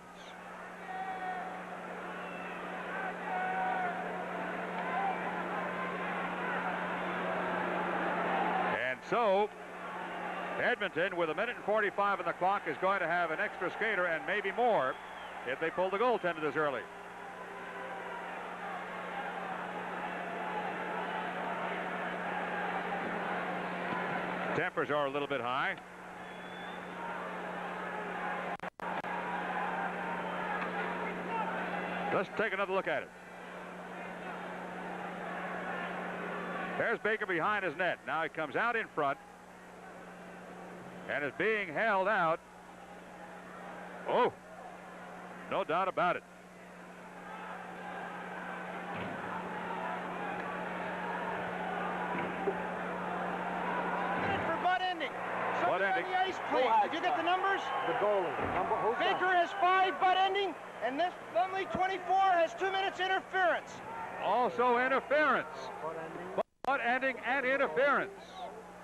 B: And so Edmonton, with 1:45 on the clock, is going to have an extra skater and maybe more if they pull the goaltender this early. Tempers are a little bit high. Let's take another look at it. There's Baker behind his net. Now he comes out in front and is being held out. Oh, no doubt about it.
E: Butt ending. On the ice, please. Did you get the numbers?
F: The goalie.
E: Baker has 5 butt ending, and this Lumley 24 has 2 minutes interference.
B: Also interference. Butt ending and interference.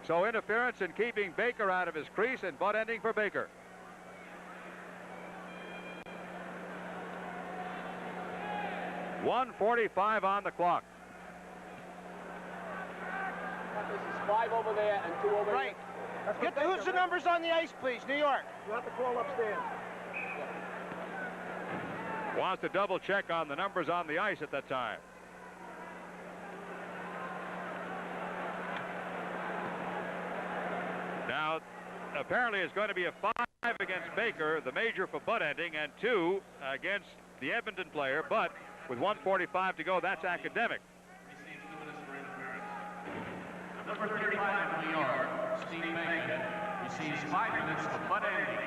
B: So interference in keeping Baker out of his crease and butt ending for Baker. .145 on the clock.
F: This is 5 over there and 2 over
E: right.
F: Here.
E: Who's the numbers on the ice, please? New York.
F: You have to call upstairs.
B: Wants to double check on the numbers on the ice at that time. Now, apparently it's going to be a 5 against Baker, the major for butt ending, and 2 against the Edmonton player, but with 1:45 to go, that's academic.
C: Number 35 of New York, Steve Baker, receives 5 minutes for butt ending.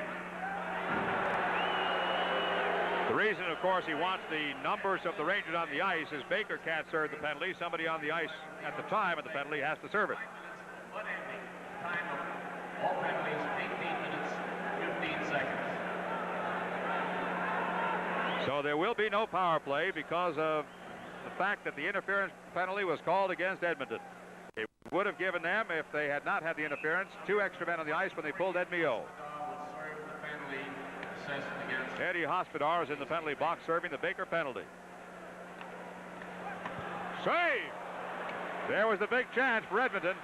B: The reason, of course, he wants the numbers of the Rangers on the ice is Baker can't serve the penalty. Somebody on the ice at the time of the penalty has to serve it.
C: Butt ending. Time of all penalties, 18 minutes, 15 seconds.
B: So there will be no power play because of the fact that the interference penalty was called against Edmonton. It would have given them, if they had not had the interference, 2 extra men on the ice when they pulled Ed Mio. Eddie Hospodar is in the penalty box serving the Baker penalty. Save! There was the big chance for Edmonton.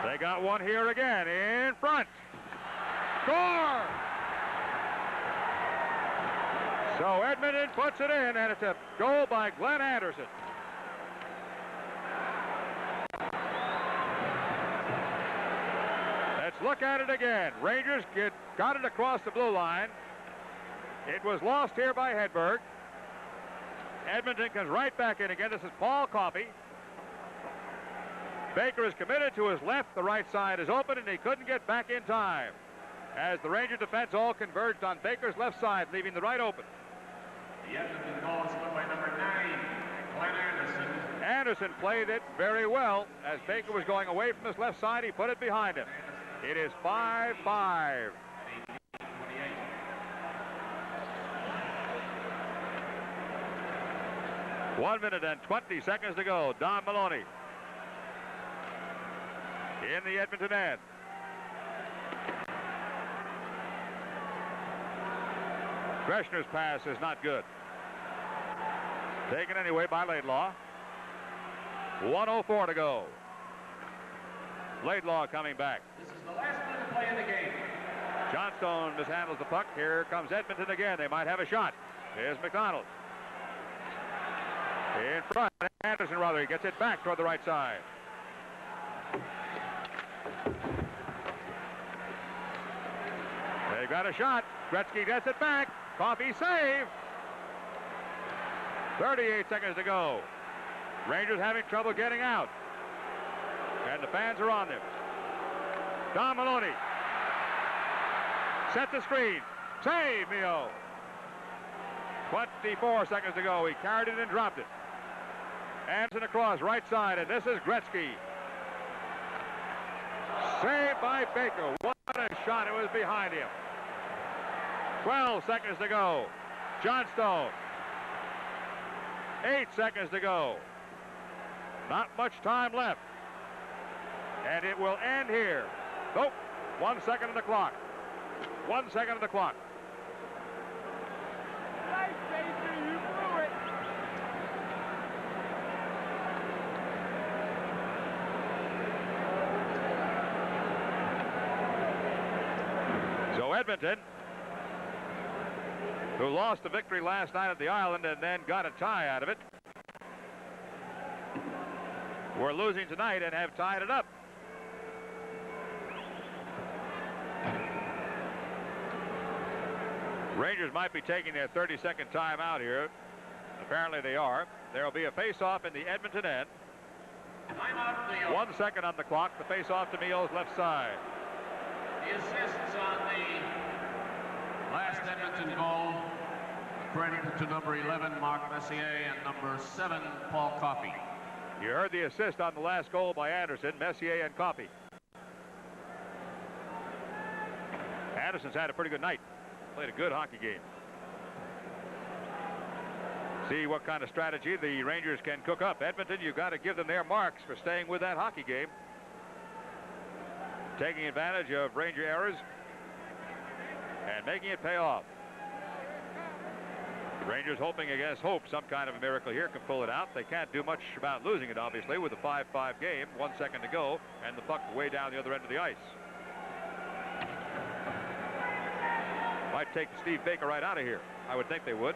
B: They got one here again in front. Score! So Edmonton puts it in, and it's a goal by Glenn Anderson. Let's look at it again. Rangers got it across the blue line. It was lost here by Hedberg. Edmonton comes right back in again. This is Paul Coffey. Baker is committed to his left. The right side is open, and he couldn't get back in time, as the Ranger defense all converged on Baker's left side, leaving the right open.
C: The Edmonton goal is scored by number 9, Glenn Anderson.
B: Anderson played it very well. As Baker was going away from his left side, he put it behind him. It is 5-5. 1 minute and 20 seconds to go. Don Maloney in the Edmonton end. Greschner's pass is not good. Taken anyway by Laidlaw. 1:04 to go. Laidlaw coming back.
C: This is the last minute play in the game.
B: Johnstone mishandles the puck. Here comes Edmonton again. They might have a shot. Here's MacDonald. In front. Anderson, rather. He gets it back toward the right side. They've got a shot. Gretzky gets it back. Coffey save. 38 seconds to go. Rangers having trouble getting out. And the fans are on them. Don Maloney. Set the screen. Save, Mio. 24 seconds to go. He carried it and dropped it. Anderson across, right side, and this is Gretzky. Saved by Baker. What a shot. It was behind him. 12 seconds to go. Johnstone. 8 seconds to go. Not much time left. And it will end here. Nope. 1 second on the clock. 1 second on the clock. So Edmonton, who lost the victory last night at the Island and then got a tie out of it, we're losing tonight and have tied it up. Rangers might be taking their 30-second time out here. Apparently they are. There will be a face-off in the Edmonton end. 1 second on the clock. The face-off to Mio's left side.
C: The assists on the last Edmonton goal credited to number 11, Mark Messier, and number 7, Paul Coffey.
B: You heard the assist on the last goal by Anderson, Messier, and Coffey. Anderson's had a pretty good night. Played a good hockey game. See what kind of strategy the Rangers can cook up. Edmonton, you've got to give them their marks for staying with that hockey game. Taking advantage of Ranger errors and making it pay off. Rangers hoping against hope some kind of a miracle here can pull it out. They can't do much about losing it, obviously, with a 5-5 game. 1 second to go, and the puck way down the other end of the ice. Might take Steve Baker right out of here. I would think they would.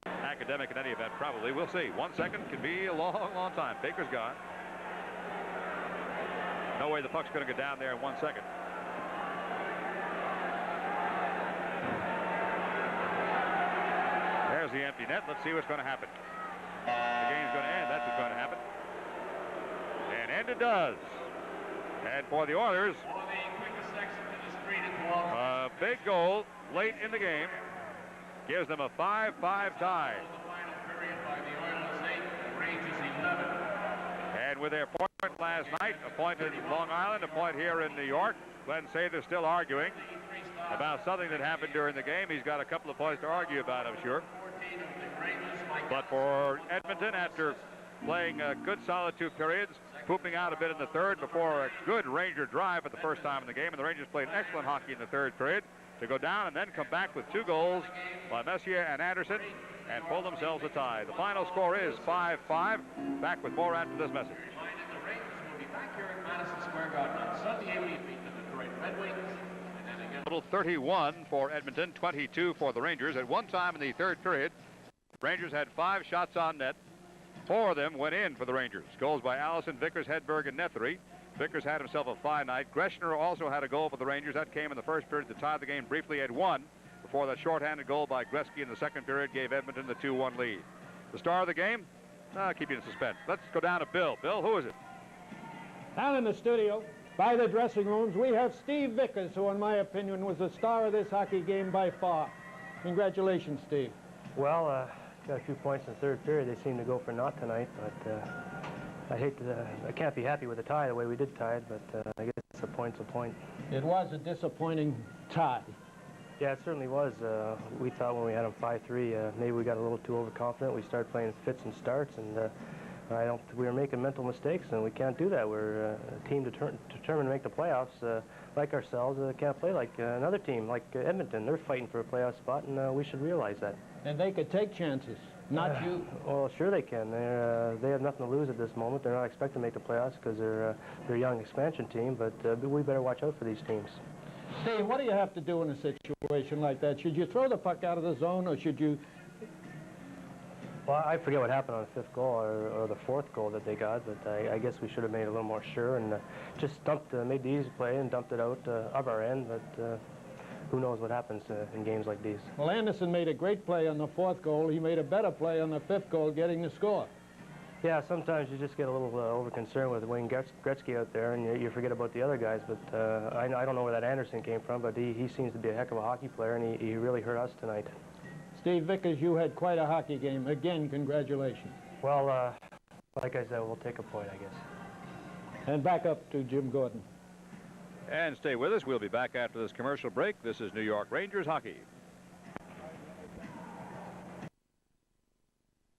B: Academic in any event, probably. We'll see. 1 second can be a long, long time. Baker's gone. No way the puck's going to go down there in 1 second. There's the empty net. Let's see what's going to happen. The game's going to end. That's what's going to happen. And end it does. And for the Oilers, a big goal late in the game gives them a 5-5 tie. And with their point last night, a point in Long Island, a point here in New York, Glenn Sather's still arguing about something that happened during the game. He's got a couple of points to argue about, I'm sure. But for Edmonton, after playing a good solid 2 periods, pooping out a bit in the third before a good Ranger drive for the first time in the game, and the Rangers played excellent hockey in the third period to go down and then come back with 2 goals by Messier and Anderson and pull themselves a tie. The final score is 5-5. Back with more after this message.
C: The Rangers will be back here at Madison Square Garden on Sunday evening to beat the Detroit Red Wings. And then again,
B: Total 31 for Edmonton, 22 for the Rangers. At one time in the third period, Rangers had 5 shots on net. 4 of them went in for the Rangers. Goals by Allison, Vickers, Hedberg, and Nethery. Vickers had himself a fine night. Greschner also had a goal for the Rangers. That came in the first period to tie the game briefly at 1 before that shorthanded goal by Gretzky in the second period gave Edmonton the 2-1 lead. The star of the game? Keep you in suspense. Let's go down to Bill. Bill, who is it?
A: Down in the studio, by the dressing rooms, we have Steve Vickers, who, in my opinion, was the star of this hockey game by far. Congratulations, Steve.
G: Well, got a few points in the third period. They seemed to go for naught tonight, but I can't be happy with the tie the way we did tie it, but I guess a point's a point.
A: It was a disappointing tie.
G: Yeah, it certainly was. We thought when we had them 5-3, maybe we got a little too overconfident. We started playing fits and starts, and we were making mental mistakes, and we can't do that. We're a team determined to make the playoffs. Like ourselves, can't play like another team, like Edmonton. They're fighting for a playoff spot, and we should realize that.
A: And they could take chances, not you.
G: Well, sure they can. They have nothing to lose at this moment. They're not expected to make the playoffs because they're a young expansion team, but we better watch out for these teams.
A: Steve, what do you have to do in a situation like that? Should you throw the puck out of the zone, or should you...
G: Well, I forget what happened on the fifth goal or the fourth goal that they got, but I guess we should have made it a little more sure and just made the easy play and dumped it out of our end, but who knows what happens in games like these.
A: Well, Anderson made a great play on the fourth goal. He made a better play on the fifth goal, getting the score.
G: Yeah, sometimes you just get a little over-concerned with Wayne Gretzky out there, and you forget about the other guys, but I don't know where that Anderson came from, but he seems to be a heck of a hockey player, and he really hurt us tonight.
A: Steve Vickers, you had quite a hockey game. Again, congratulations.
G: Well, like I said, we'll take a point, I guess.
A: And back up to Jim Gordon.
B: And stay with us. We'll be back after this commercial break. This is New York Rangers hockey.